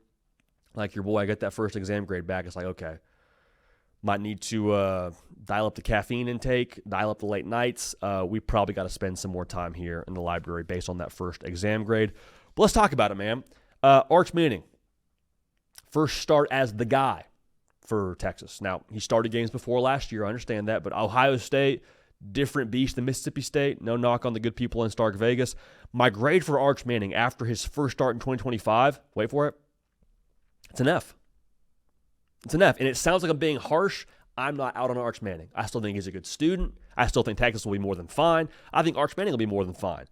Like your boy, I get that first exam grade back. It's like, okay, might need to dial up the caffeine intake, dial up the late nights. We probably got to spend some more time here in the library based on that first exam grade. But let's talk about it, man. Arch Manning, first start as the guy for Texas. Now, he started games before last year. I understand that. But Ohio State, different beast than Mississippi State. No knock on the good people in Stark Vegas. My grade for Arch Manning after his first start in 2025, wait for it, it's an F. It's an F. And it sounds like I'm being harsh. I'm not out on Arch Manning. I still think he's a good student. I still think Texas will be more than fine. I think Arch Manning will be more than fine.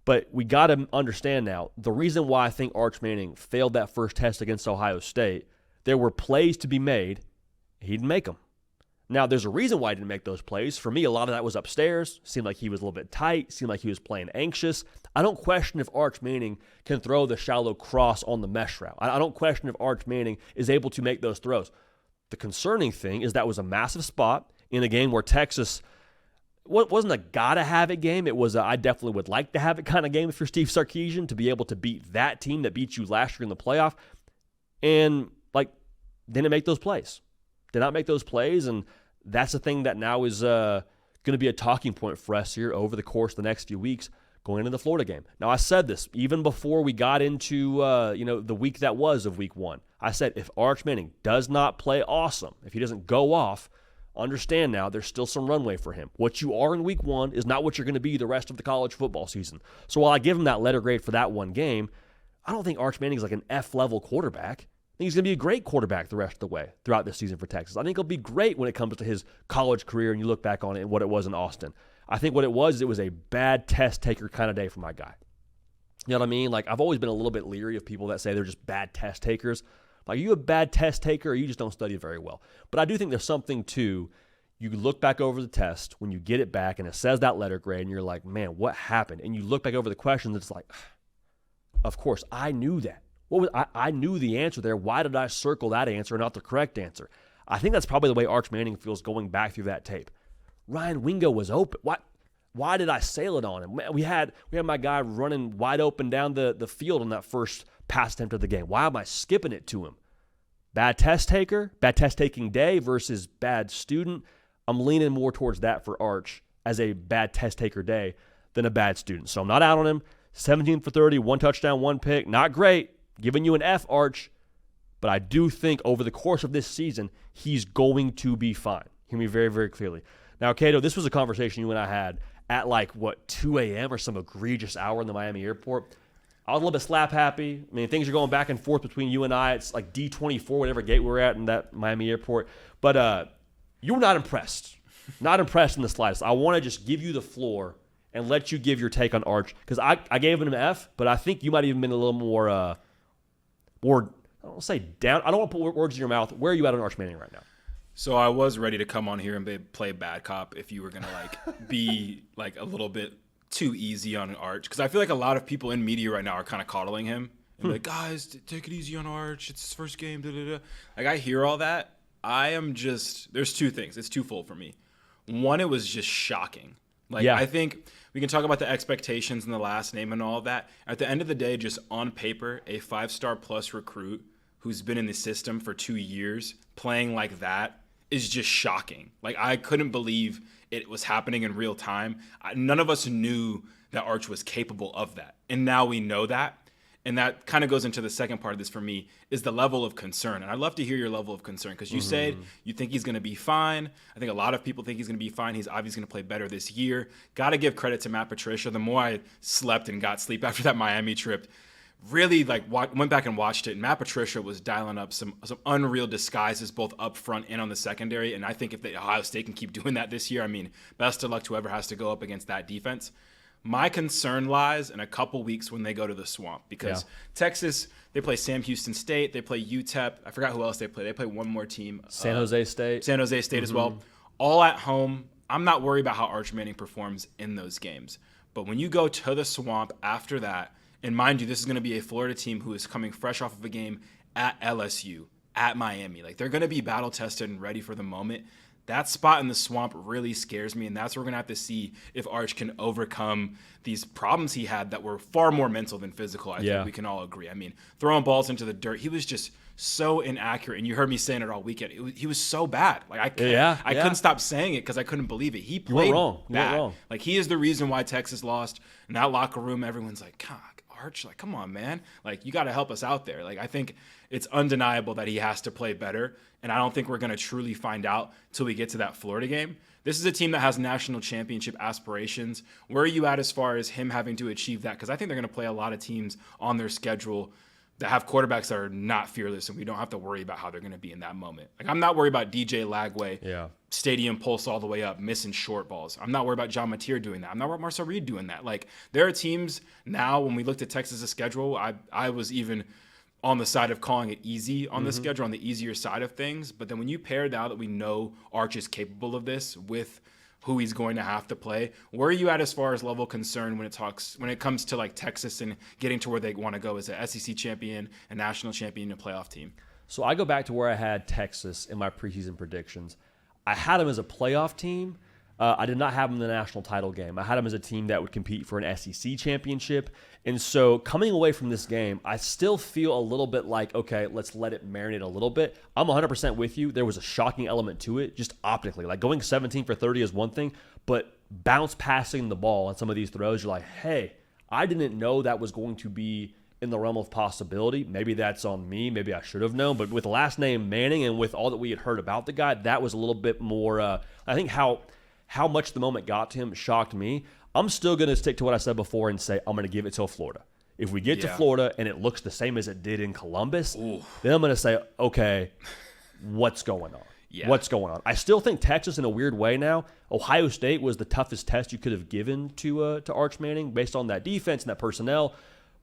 But we got to understand now, the reason why I think Arch Manning failed that first test against Ohio State, there were plays to be made. He didn't make them. Now, there's a reason why he didn't make those plays. For me, a lot of that was upstairs. Seemed like he was a little bit tight. Seemed like he was playing anxious. I don't question if Arch Manning can throw the shallow cross on the mesh route. I don't question if Arch Manning is able to make those throws. The concerning thing is that was a massive spot in a game where Texas wasn't a gotta-have-it game. It was a I definitely would like to have it kind of game if you're Steve Sarkisian to be able to beat that team that beat you last year in the playoff. And, didn't make those plays. Did not make those plays, and that's the thing that now is going to be a talking point for us here over the course of the next few weeks going into the Florida game. Now, I said this even before we got into the week that was of week 1. I said if Arch Manning does not play awesome, if he doesn't go off, understand now there's still some runway for him. What you are in week 1 is not what you're going to be the rest of the college football season. So while I give him that letter grade for that one game, I don't think Arch Manning is like an F-level quarterback. I think he's going to be a great quarterback the rest of the way throughout this season for Texas. I think he'll be great when it comes to his college career and you look back on it and what it was in Austin. I think what it was a bad test taker kind of day for my guy. You know what I mean? I've always been a little bit leery of people that say they're just bad test takers. Are you a bad test taker or you just don't study very well? But I do think there's something to you look back over the test when you get it back and it says that letter grade and you're like, man, what happened? And you look back over the questions, it's like, of course, I knew that. I knew the answer there. Why did I circle that answer, not the correct answer? I think that's probably the way Arch Manning feels going back through that tape. Ryan Wingo was open. Why did I sail it on him? We had my guy running wide open down the field on that first pass attempt of the game. Why am I skipping it to him? Bad test taker, bad test taking day versus bad student. I'm leaning more towards that for Arch as a bad test taker day than a bad student. So I'm not out on him. 17 for 30, 1 touchdown, 1 pick. Not great. Giving you an F, Arch. But I do think over the course of this season, he's going to be fine. Hear me very, very clearly. Now, Cato, this was a conversation you and I had at 2 a.m. or some egregious hour in the Miami airport. I was a little bit slap happy. I mean, things are going back and forth between you and I. It's like D24, whatever gate we're at in that Miami airport. But you were not impressed. Not impressed in the slightest. I want to just give you the floor and let you give your take on Arch. Because I gave him an F, but I think you might have even been a little more, I don't want to say down. I don't want to put words in your mouth. Where are you at on Arch Manning right now? So I was ready to come on here and play bad cop if you were going to be a little bit too easy on Arch. Because I feel like a lot of people in media right now are kind of coddling him. And like, guys, take it easy on Arch. It's his first game. Da, da, da. I hear all that. I am just – there's two things. It's twofold for me. One, it was just shocking. I think we can talk about the expectations and the last name and all of that. At the end of the day, just on paper, a 5-star plus recruit who's been in the system for 2 years playing like that is just shocking. I couldn't believe it was happening in real time. None of us knew that Arch was capable of that. And now we know that. and that kind of goes into the second part of this for me, is the level of concern. And I'd love to hear your level of concern, because you said you think he's going to be fine. I think a lot of people think he's going to be fine. He's obviously going to play better this year. Got to give credit to Matt Patricia. The more I slept and got sleep after that Miami trip, really went back and watched it, and Matt Patricia was dialing up some unreal disguises both up front and on the secondary. And I think if Ohio State can keep doing that this year, I mean, best of luck to whoever has to go up against that defense. My concern lies in a couple weeks when they go to the Swamp, because Texas, they play Sam Houston State, they play UTEP. I forgot who else they play. They play one more team. San Jose State. San Jose State as well. All at home. I'm not worried about how Arch Manning performs in those games. But when you go to the Swamp after that, and mind you, this is going to be a Florida team who is coming fresh off of a game at LSU, at Miami. Like, they're going to be battle tested and ready for the moment. That spot in the Swamp really scares me, and that's where we're going to have to see if Arch can overcome these problems he had that were far more mental than physical. I think we can all agree. I mean, throwing balls into the dirt, he was just so inaccurate, and you heard me saying it all weekend. He was so bad. Like, I couldn't stop saying it because I couldn't believe it. He played bad. Like, he is the reason why Texas lost. In that locker room, everyone's like, God, Arch, like, come on, man. Like, you got to help us out there. Like, I think it's undeniable that he has to play better, and I don't think we're going to truly find out till we get to that Florida game. This is a team that has national championship aspirations. Where are you at as far as him having to achieve that? Because I think they're going to play a lot of teams on their schedule that have quarterbacks that are not fearless, and we don't have to worry about how they're going to be in that moment. Like, I'm not worried about DJ Lagway, stadium pulse all the way up, missing short balls. I'm not worried about John Mateer doing that. I'm not worried about Marcel Reed doing that. Like, there are teams now, when we looked at Texas' schedule, I was even on the side of calling it easy on the schedule, on the easier side of things. But then when you pair now that we know Arch is capable of this with who he's going to have to play, where are you at as far as level of concern when it comes to like Texas and getting to where they want to go as a SEC champion, a national champion, and a playoff team? So I go back to where I had Texas in my preseason predictions. I had them as a playoff team. I did not have them in the national title game. I had them as a team that would compete for an SEC championship. And so coming away from this game, I still feel a little bit like, okay, let's let it marinate a little bit. I'm 100% with you. There was a shocking element to it, just optically. Like, going 17 for 30 is one thing, but bounce passing the ball on some of these throws, you're like, hey, I didn't know that was going to be in the realm of possibility. Maybe that's on me. Maybe I should have known. But with the last name Manning and with all that we had heard about the guy, that was a little bit more, I think how much the moment got to him shocked me. I'm still going to stick to what I said before and say I'm going to give it till Florida. If we get to Florida and it looks the same as it did in Columbus, then I'm going to say, okay, what's going on? Yeah. What's going on? I still think Texas, in a weird way now, Ohio State was the toughest test you could have given to Arch Manning based on that defense and that personnel.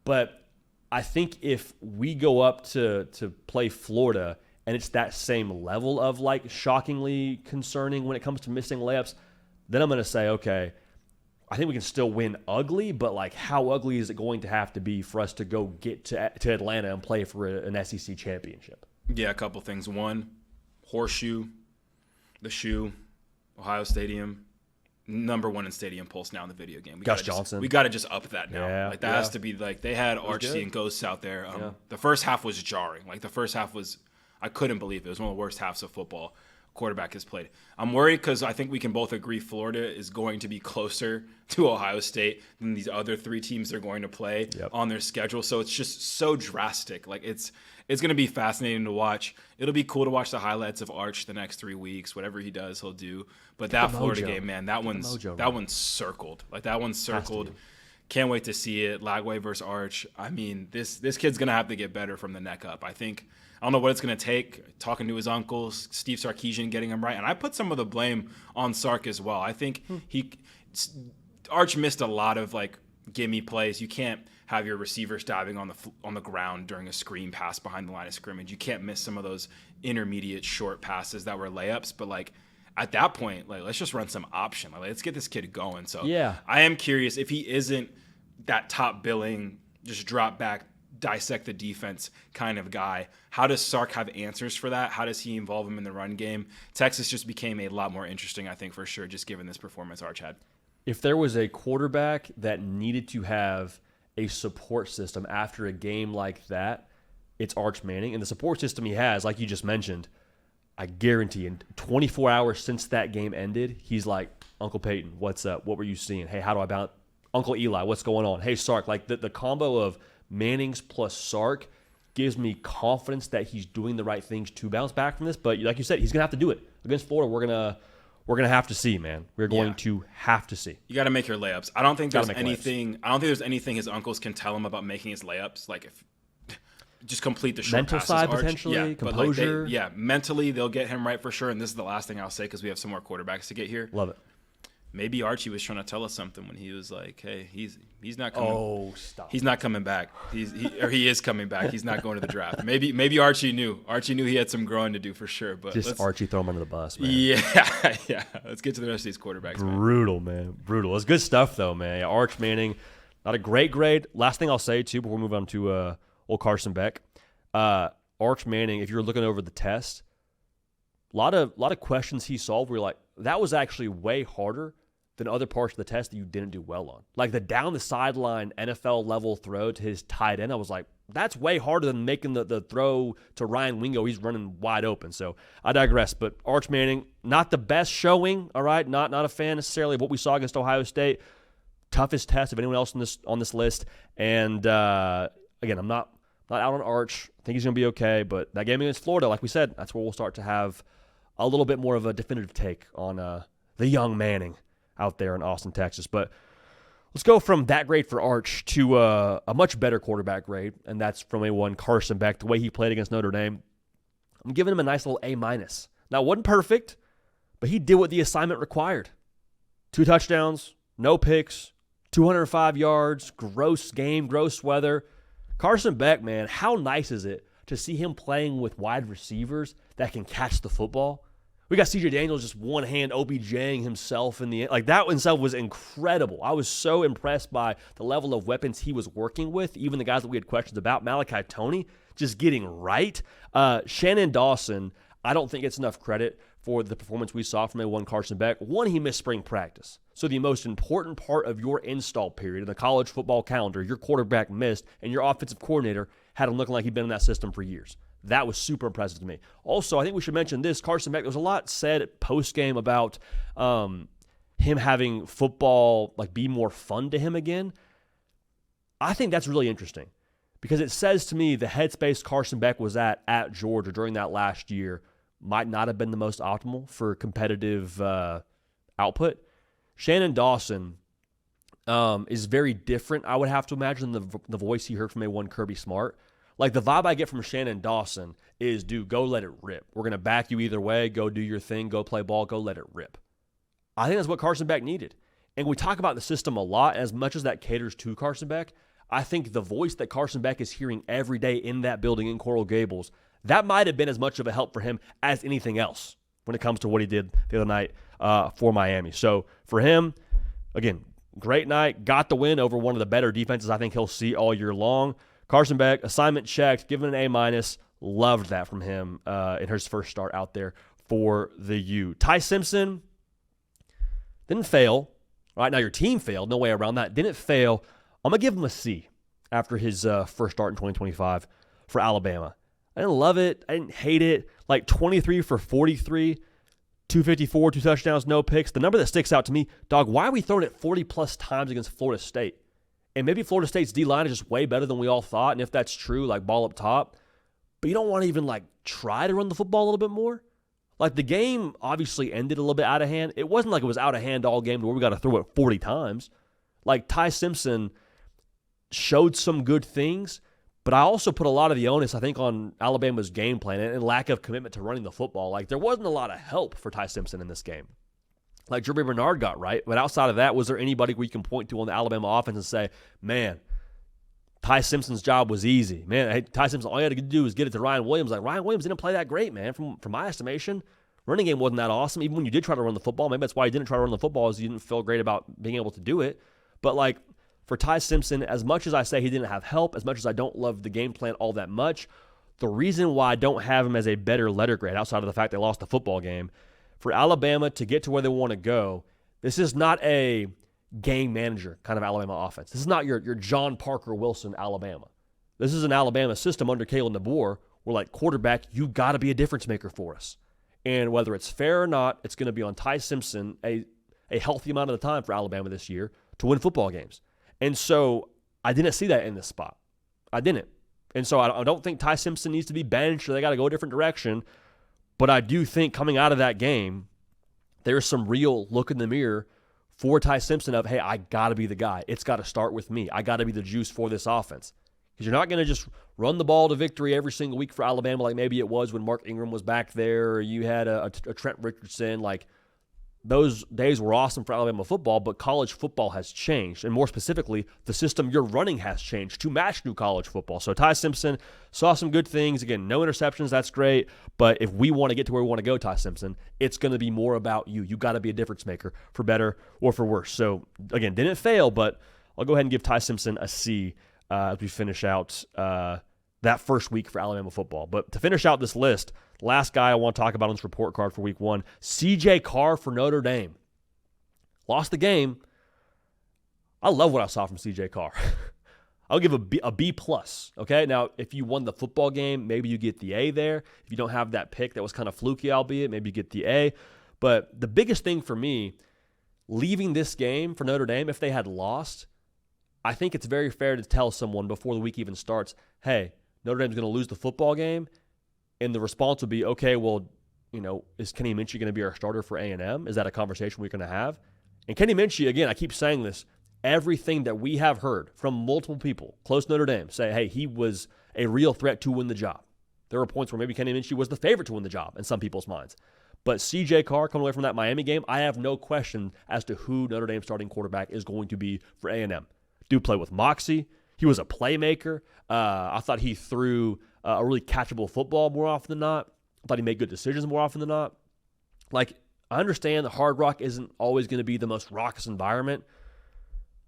But I think if we go up to play Florida and it's that same level of like shockingly concerning when it comes to missing layups, then I'm going to say, okay, I think we can still win ugly, but like, how ugly is it going to have to be for us to go get to Atlanta and play for an SEC championship? Yeah, a couple things. One, horseshoe, the shoe, Ohio Stadium, #1 in stadium pulse now in the video game. Gus Johnson. We got to just up that now. Yeah, like, that has to be, like, they had Arch seeing ghosts out there. The first half was jarring. Like, the first half was, I couldn't believe it. It was one of the worst halves of football quarterback has played. I'm worried because I think we can both agree Florida is going to be closer to Ohio State than these other three teams they're going to play on their schedule. So it's just so drastic. Like, it's going to be fascinating to watch. It'll be cool to watch the highlights of Arch the next 3 weeks. Whatever he does, he'll do. But that Florida game, man, that one's circled. Like, that one's circled. Can't wait to see it. Lagway versus Arch. I mean, this kid's going to have to get better from the neck up. I don't know what it's going to take, talking to his uncles, Steve Sarkisian getting him right. And I put some of the blame on Sark as well. I think Arch missed a lot of, like, gimme plays. You can't have your receivers diving on the ground during a screen pass behind the line of scrimmage. You can't miss some of those intermediate short passes that were layups. But, like, at that point, like, let's just run some option. Like, let's get this kid going. So I am curious if he isn't that top billing, just drop back, dissect the defense kind of guy. How does Sark have answers for that? How does he involve him in the run game? Texas just became a lot more interesting, I think, for sure, just given this performance Arch had. If there was a quarterback that needed to have a support system after a game like that, it's Arch Manning. And the support system he has, like you just mentioned, I guarantee in 24 hours since that game ended, he's like, Uncle Peyton, what's up? What were you seeing? Hey, how do I bounce? Uncle Eli, what's going on? Hey, Sark, like the combo of Mannings plus Sark gives me confidence that he's doing the right things to bounce back from this. But like you said, he's going to have to do it. Against Florida, we're gonna have to see, man. We're going to have to see. You got to make your layups. I don't think there's anything his uncles can tell him about making his layups. Like if just complete the short mental passes, side Arch. potentially, composure. Mentally they'll get him right for sure. And this is the last thing I'll say because we have some more quarterbacks to get here. Love it. Maybe Archie was trying to tell us something when he was like, "Hey, he's not coming. Oh, stop! He's not coming back. He is coming back. He's not going to the draft." Maybe Archie knew. Archie knew he had some growing to do for sure. But just Archie throw him under the bus, man. Yeah. Let's get to the rest of these quarterbacks. Brutal, man. Brutal. It's good stuff though, man. Yeah, Arch Manning, not a great grade. Last thing I'll say too before we move on to old Carson Beck, Arch Manning. If you're looking over the test, a lot of questions he solved were like that was actually way harder than other parts of the test that you didn't do well on. Like the down the sideline NFL level throw to his tight end, I was like, that's way harder than making the throw to Ryan Wingo. He's running wide open. So I digress. But Arch Manning, not the best showing, all right? Not a fan necessarily of what we saw against Ohio State. Toughest test of anyone else on this list. And again, I'm not out on Arch. I think he's going to be okay. But that game against Florida, like we said, that's where we'll start to have a little bit more of a definitive take on the young Manning out there in Austin, Texas. But let's go from that grade for Arch to a much better quarterback grade, and that's from A1 Carson Beck, the way he played against Notre Dame. I'm giving him a nice little A-. Now, it wasn't perfect, but he did what the assignment required. 2 touchdowns, no picks, 205 yards, gross game, gross weather. Carson Beck, man, how nice is it to see him playing with wide receivers that can catch the football? We got C.J. Daniels just one-hand OBJing himself in the end. Like, that itself was incredible. I was so impressed by the level of weapons he was working with, even the guys that we had questions about. Malachi Toney just getting right. Shannon Dawson, I don't think it's enough credit for the performance we saw from A1 Carson Beck. One, he missed spring practice. So the most important part of your install period in the college football calendar, your quarterback missed, and your offensive coordinator had him looking like he'd been in that system for years. That was super impressive to me. Also, I think we should mention this. Carson Beck, there was a lot said post-game about him having football be more fun to him again. I think that's really interesting because it says to me the headspace Carson Beck was at Georgia during that last year might not have been the most optimal for competitive output. Shannon Dawson is very different, I would have to imagine, than the voice he heard from A1 Kirby Smart. Like, the vibe I get from Shannon Dawson is, dude, go let it rip. We're going to back you either way. Go do your thing. Go play ball. Go let it rip. I think that's what Carson Beck needed. And we talk about the system a lot. As much as that caters to Carson Beck, I think the voice that Carson Beck is hearing every day in that building in Coral Gables, that might have been as much of a help for him as anything else when it comes to what he did the other night for Miami. So for him, again, great night. Got the win over one of the better defenses I think he'll see all year long. Carson Beck, assignment checked, given an A-. Loved that from him in his first start out there for the U. Ty Simpson didn't fail. Right now your team failed. No way around that. Didn't fail. I'm going to give him a C after his first start in 2025 for Alabama. I didn't love it. I didn't hate it. 23 for 43, 254, 2 touchdowns, no picks. The number that sticks out to me, dog, why are we throwing it 40-plus times against Florida State? And maybe Florida State's D-line is just way better than we all thought. And if that's true, ball up top. But you don't want to even, try to run the football a little bit more? The game obviously ended a little bit out of hand. It wasn't like it was out of hand all game to where we got to throw it 40 times. Ty Simpson showed some good things, but I also put a lot of the onus, I think, on Alabama's game plan and lack of commitment to running the football. There wasn't a lot of help for Ty Simpson in this game. Jeremy Bernard got right, but outside of that, was there anybody we can point to on the Alabama offense and say, man, Ty Simpson's job was easy. Man, hey, Ty Simpson, all you had to do was get it to Ryan Williams. Ryan Williams didn't play that great, man. From my estimation, running game wasn't that awesome. Even when you did try to run the football, maybe that's why you didn't try to run the football, is you didn't feel great about being able to do it. But for Ty Simpson, as much as I say he didn't have help, as much as I don't love the game plan all that much, the reason why I don't have him as a better letter grade, outside of the fact they lost the football game, for Alabama to get to where they want to go, this is not a game manager kind of Alabama offense. This is not your John Parker Wilson Alabama. This is an Alabama system under Kalen DeBoer where, quarterback, you got to be a difference maker for us. And whether it's fair or not, it's going to be on Ty Simpson a healthy amount of the time for Alabama this year to win football games. And so I didn't see that in this spot. I didn't. And so I don't think Ty Simpson needs to be benched or they got to go a different direction. But I do think coming out of that game, there's some real look in the mirror for Ty Simpson of, hey, I got to be the guy. It's got to start with me. I got to be the juice for this offense. Because you're not going to just run the ball to victory every single week for Alabama like maybe it was when Mark Ingram was back there or you had a Trent Richardson. Like, those days were awesome for Alabama football, but college football has changed. And more specifically, the system you're running has changed to match new college football. So Ty Simpson saw some good things. Again, no interceptions. That's great. But if we want to get to where we want to go, Ty Simpson, it's going to be more about you. You got to be a difference maker for better or for worse. So, again, didn't fail, but I'll go ahead and give Ty Simpson a C as we finish out that first week for Alabama football. But to finish out this list, last guy I want to talk about on this report card for week 1, C.J. Carr for Notre Dame. Lost the game. I love what I saw from C.J. Carr. I'll give a B plus. Okay, now if you won the football game, maybe you get the A there. If you don't have that pick that was kind of fluky, albeit, maybe you get the A. But the biggest thing for me, leaving this game for Notre Dame, if they had lost, I think it's very fair to tell someone before the week even starts, hey, Notre Dame's going to lose the football game. And the response would be, okay, well, is Kenny Minchey going to be our starter for A&M? Is that a conversation we're going to have? And Kenny Minchey, again, I keep saying this, everything that we have heard from multiple people close to Notre Dame say, hey, he was a real threat to win the job. There were points where maybe Kenny Minchey was the favorite to win the job in some people's minds. But C.J. Carr coming away from that Miami game, I have no question as to who Notre Dame's starting quarterback is going to be for A&M. Dude played with moxie. He was a playmaker. I thought he threw a really catchable football more often than not. I thought he made good decisions more often than not. Like, I understand that Hard Rock isn't always going to be the most raucous environment.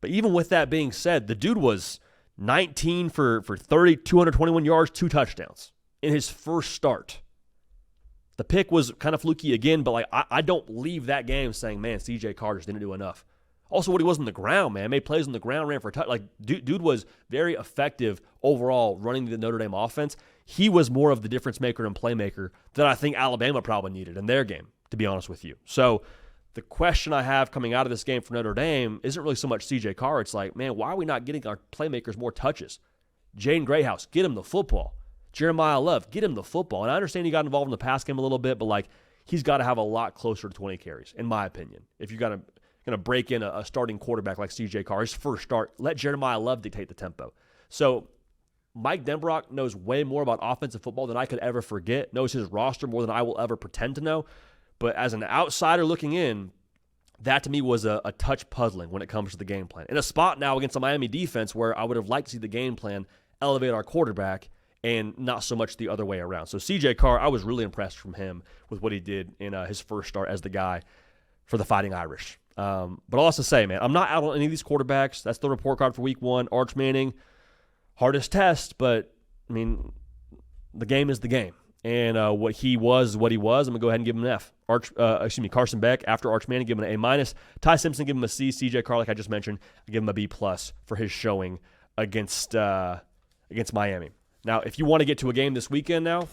But even with that being said, the dude was 19 for 30, 221 yards, 2 touchdowns in his first start. The pick was kind of fluky again, but I don't leave that game saying, man, C.J. Carr just didn't do enough. Also, what he was on the ground, man. Made plays on the ground, ran for a touchdown. Like, dude was very effective overall running the Notre Dame offense. He was more of the difference maker and playmaker that I think Alabama probably needed in their game, to be honest with you. So the question I have coming out of this game for Notre Dame isn't really so much C.J. Carr. It's like, man, why are we not getting our playmakers more touches? Jaden Greathouse, get him the football. Jeremiah Love, get him the football. And I understand he got involved in the pass game a little bit, but he's got to have a lot closer to 20 carries, in my opinion. If you're going to break in a starting quarterback like C.J. Carr, his first start, let Jeremiah Love dictate the tempo. So Mike Denbrock knows way more about offensive football than I could ever forget, knows his roster more than I will ever pretend to know. But as an outsider looking in, that to me was a touch puzzling when it comes to the game plan. In a spot now against the Miami defense where I would have liked to see the game plan elevate our quarterback and not so much the other way around. So C.J. Carr, I was really impressed from him with what he did in his first start as the guy for the Fighting Irish. But I'll also say, man, I'm not out on any of these quarterbacks. That's the report card for week 1. Arch Manning, hardest test, but, I mean, the game is the game. And what he was is what he was. I'm going to go ahead and give him an F. Carson Beck, after Arch Manning, give him an A-. Ty Simpson, give him a C. C.J. Carr, like I just mentioned, I give him a B+ for his showing against Miami. Now, if you want to get to a game this weekend now,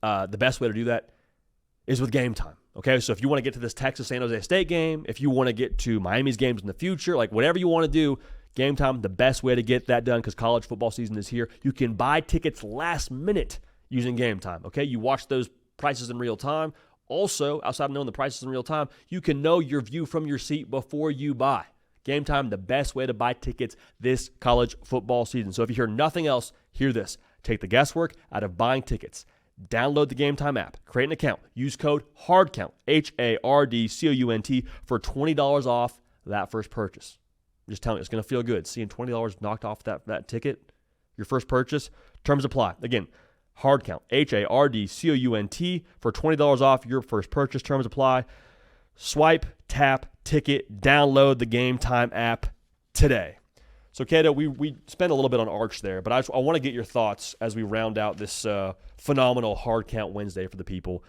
the best way to do that is with game time. Okay, so if you want to get to this Texas-San Jose State game, if you want to get to Miami's games in the future, like whatever you want to do, game time, the best way to get that done because college football season is here. You can buy tickets last minute using game time. Okay, you watch those prices in real time. Also, outside of knowing the prices in real time, you can know your view from your seat before you buy. Game time, the best way to buy tickets this college football season. So if you hear nothing else, hear this. Take the guesswork out of buying tickets. Download the Game Time app, create an account, use code HARDCOUNT, HARDCOUNT, for $20 off that first purchase. I'm just telling you, it's going to feel good. Seeing $20 knocked off that ticket, your first purchase, terms apply. Again, HARDCOUNT, HARDCOUNT, for $20 off your first purchase, terms apply. Swipe, tap, ticket, download the Game Time app today. So, Cato, we spent a little bit on Arch there, but I want to get your thoughts as we round out this phenomenal Hard Count Wednesday for the people.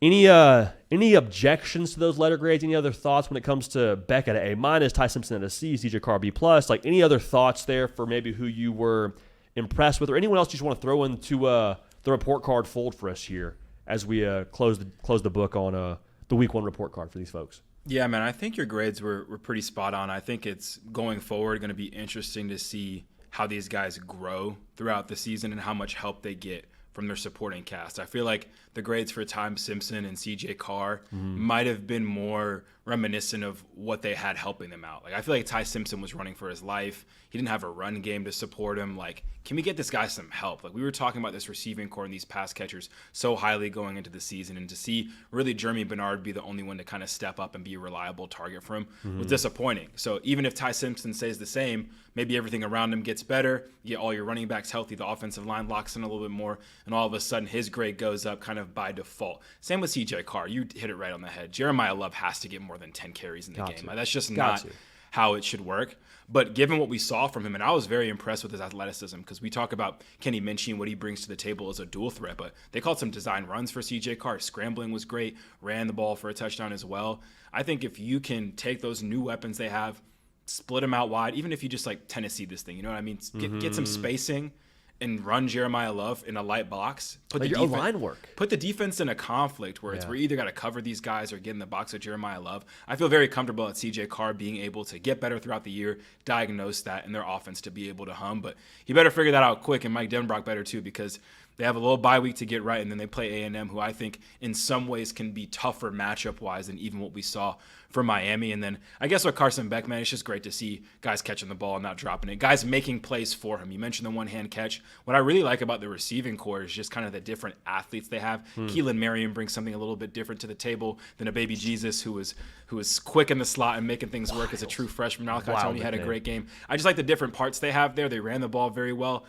Any objections to those letter grades? Any other thoughts when it comes to Beck at an A-, Ty Simpson at a C, C.J. Carr B+? Like any other thoughts there for maybe who you were impressed with, or anyone else you just want to throw into the report card fold for us here as we close the book on the Week 1 report card for these folks? Yeah, man, I think your grades were pretty spot on. I think it's going forward going to be interesting to see how these guys grow throughout the season and how much help they get from their supporting cast. I feel like the grades for Simpson and CJ Carr might have been more reminiscent of what they had helping them out. Like, I feel like Ty Simpson was running for his life. He didn't have a run game to support him. Like, can we get this guy some help? Like, we were talking about this receiving core and these pass catchers so highly going into the season, and to see really Jeremy Bernard be the only one to kind of step up and be a reliable target for him was disappointing. So even if Ty Simpson stays the same, maybe everything around him gets better, you get all your running backs healthy, the offensive line locks in a little bit more, and all of a sudden his grade goes up kind of by default. Same with CJ Carr. You hit it right on the head. Jeremiah Love has to get more than 10 carries in the game. Like, that's just not how it should work. But given what we saw from him, and I was very impressed with his athleticism, because we talk about Kenny Minchie and what he brings to the table as a dual threat, but they called some design runs for CJ Carr. Scrambling was great, ran the ball for a touchdown as well. I think if you can take those new weapons they have, split them out wide, even if you just like Tennessee this thing, you know what I mean? Get some spacing and run Jeremiah Love in a light box. Put the defense in a conflict where we're either got to cover these guys or get in the box with Jeremiah Love. I feel very comfortable at CJ Carr being able to get better throughout the year, diagnose that, and their offense to be able to hum. But he better figure that out quick, and Mike Denbrock better too, because they have a little bye week to get right, and then they play A&M, who I think in some ways can be tougher matchup-wise than even what we saw from Miami. And then I guess with Carson Beck, man, it's just great to see guys catching the ball and not dropping it, guys making plays for him. You mentioned the one-hand catch. What I really like about the receiving core is just kind of the different athletes they have. Keelan Marion brings something a little bit different to the table than a baby Jesus who was quick in the slot and making things work as a true freshman. Malachi Tony had a great game. I just like the different parts they have there. They ran the ball very well.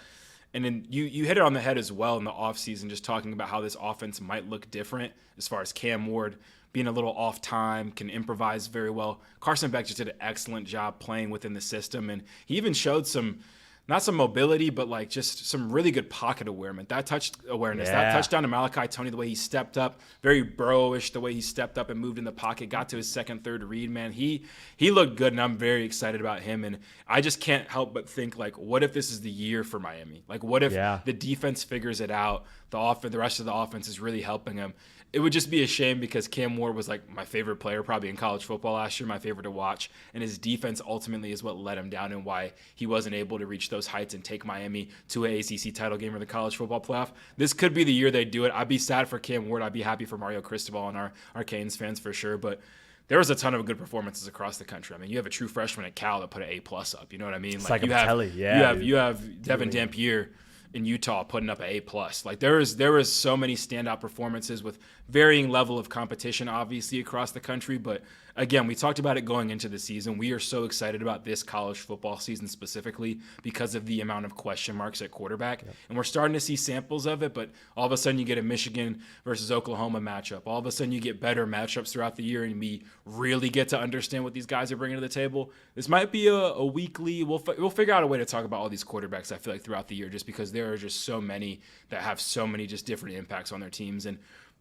And then you hit it on the head as well in the offseason, just talking about how this offense might look different as far as Cam Ward being a little off time, can improvise very well. Carson Beck just did an excellent job playing within the system, and he even showed not some mobility, but like just some really good pocket awareness. That touchdown to Malachi Tony, the way he stepped up, very bro-ish, the way he stepped up and moved in the pocket, got to his second, third read, man. He looked good, and I'm very excited about him. And I just can't help but think, like, what if this is the year for Miami? Like, what if the defense figures it out, the rest of the offense is really helping him? It would just be a shame, because Cam Ward was like my favorite player probably in college football last year, my favorite to watch, and his defense ultimately is what let him down and why he wasn't able to reach those heights and take Miami to an ACC title game or the college football playoff. This could be the year they do it. I'd be sad for Cam Ward. I'd be happy for Mario Cristobal and our Canes fans for sure, but there was a ton of good performances across the country. I mean, you have a true freshman at Cal that put an A+ up. You know what I mean? Like you have Devin Dampier in Utah putting up an A+. Like, there was so many standout performances with varying level of competition, obviously, across the country. But again, we talked about it going into the season. We are so excited about this college football season specifically because of the amount of question marks at quarterback. Yep. And we're starting to see samples of it, but all of a sudden you get a Michigan versus Oklahoma matchup. All of a sudden you get better matchups throughout the year, and we really get to understand what these guys are bringing to the table. This might be a weekly. We'll figure out a way to talk about all these quarterbacks, I feel like, throughout the year, just because there are just so many that have so many just different impacts on their teams. And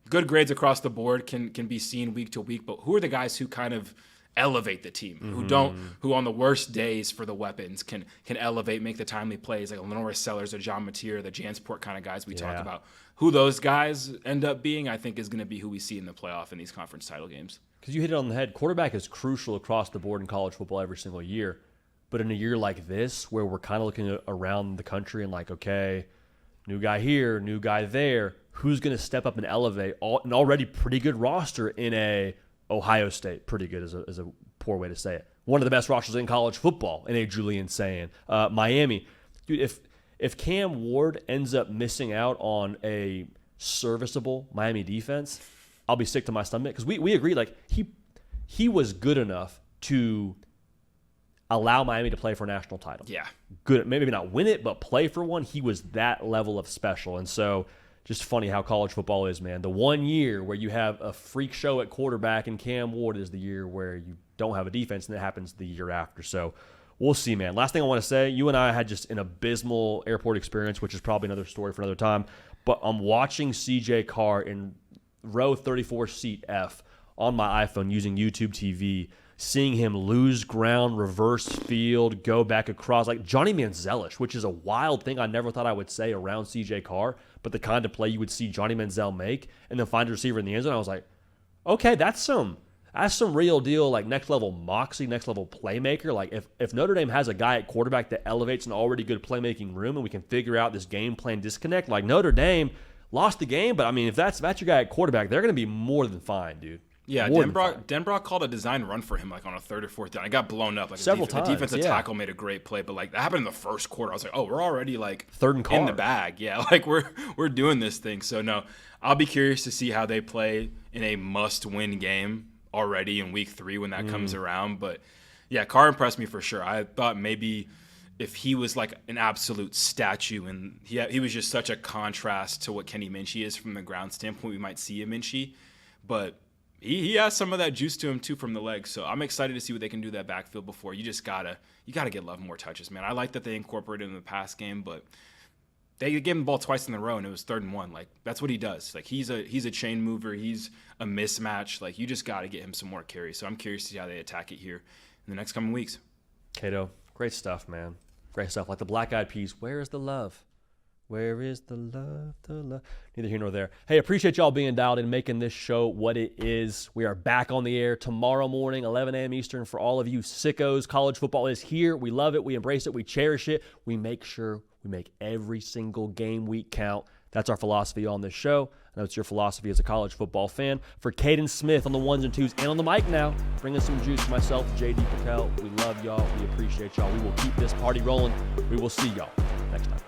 good grades across the board can be seen week to week, but who are the guys who kind of elevate the team, who on the worst days for the weapons can elevate, make the timely plays, like Lenore Sellers or John Mateer, the Jansport kind of guys we talk about. Who those guys end up being, I think, is going to be who we see in the playoff in these conference title games. Because you hit it on the head. Quarterback is crucial across the board in college football every single year. But in a year like this, where we're kind of looking around the country and like, okay, new guy here, new guy there, who's going to step up and elevate an already pretty good roster in a Ohio State? Pretty good is a poor way to say it. One of the best rosters in college football in a Julian saying. Miami. Dude, if Cam Ward ends up missing out on a serviceable Miami defense, I'll be sick to my stomach, because we agree, like, he was good enough to allow Miami to play for a national title. Yeah. Good, maybe not win it, but play for one. He was that level of special. And so just funny how college football is, man. The one year where you have a freak show at quarterback and Cam Ward is the year where you don't have a defense, and that happens the year after. So we'll see, man. Last thing I want to say, you and I had just an abysmal airport experience, which is probably another story for another time. But I'm watching CJ Carr in row 34 seat F on my iPhone using YouTube TV, seeing him lose ground, reverse field, go back across, like Johnny Manziel-ish, which is a wild thing I never thought I would say around CJ Carr, but the kind of play you would see Johnny Manziel make and then find a receiver in the end zone. I was like, okay, that's some That's some real deal, like next level moxie, next level playmaker. Like if Notre Dame has a guy at quarterback that elevates an already good playmaking room and we can figure out this game plan disconnect, like Notre Dame lost the game, but I mean, if that's your guy at quarterback, they're going to be more than fine, dude. Yeah, Denbrock called a design run for him like on a 3rd or 4th down. It got blown up. Like Several times. The defensive tackle made a great play, but like that happened in the first quarter. I was like, oh, we're already like 3rd and Carr in the bag. Yeah, like we're doing this thing. So no, I'll be curious to see how they play in a must-win game already in week 3 when that comes around. But yeah, Carr impressed me for sure. I thought maybe if he was like an absolute statue and he was just such a contrast to what Kenny Minchie is from the ground standpoint, we might see a Minchie, but he has some of that juice to him too from the legs. So I'm excited to see what they can do that backfield before. You gotta get Love more touches, man. I like that they incorporated in the pass game, but they gave him the ball twice in a row and it was 3rd and 1. Like that's what he does. Like he's a chain mover. He's a mismatch. Like you just gotta get him some more carries. So I'm curious to see how they attack it here in the next coming weeks. Cato, great stuff, man. Great stuff. Like the Black Eyed Peas. Where is the love? Where is the love, the love? Neither here nor there. Hey, appreciate y'all being dialed in, making this show what it is. We are back on the air tomorrow morning, 11 a.m. Eastern. For all of you sickos, college football is here. We love it. We embrace it. We cherish it. We make sure we make every single game week count. That's our philosophy on this show. I know it's your philosophy as a college football fan. For Caden Smith on the 1s and 2s and on the mic now, bringing some juice to myself, JD PicKell. We love y'all. We appreciate y'all. We will keep this party rolling. We will see y'all next time.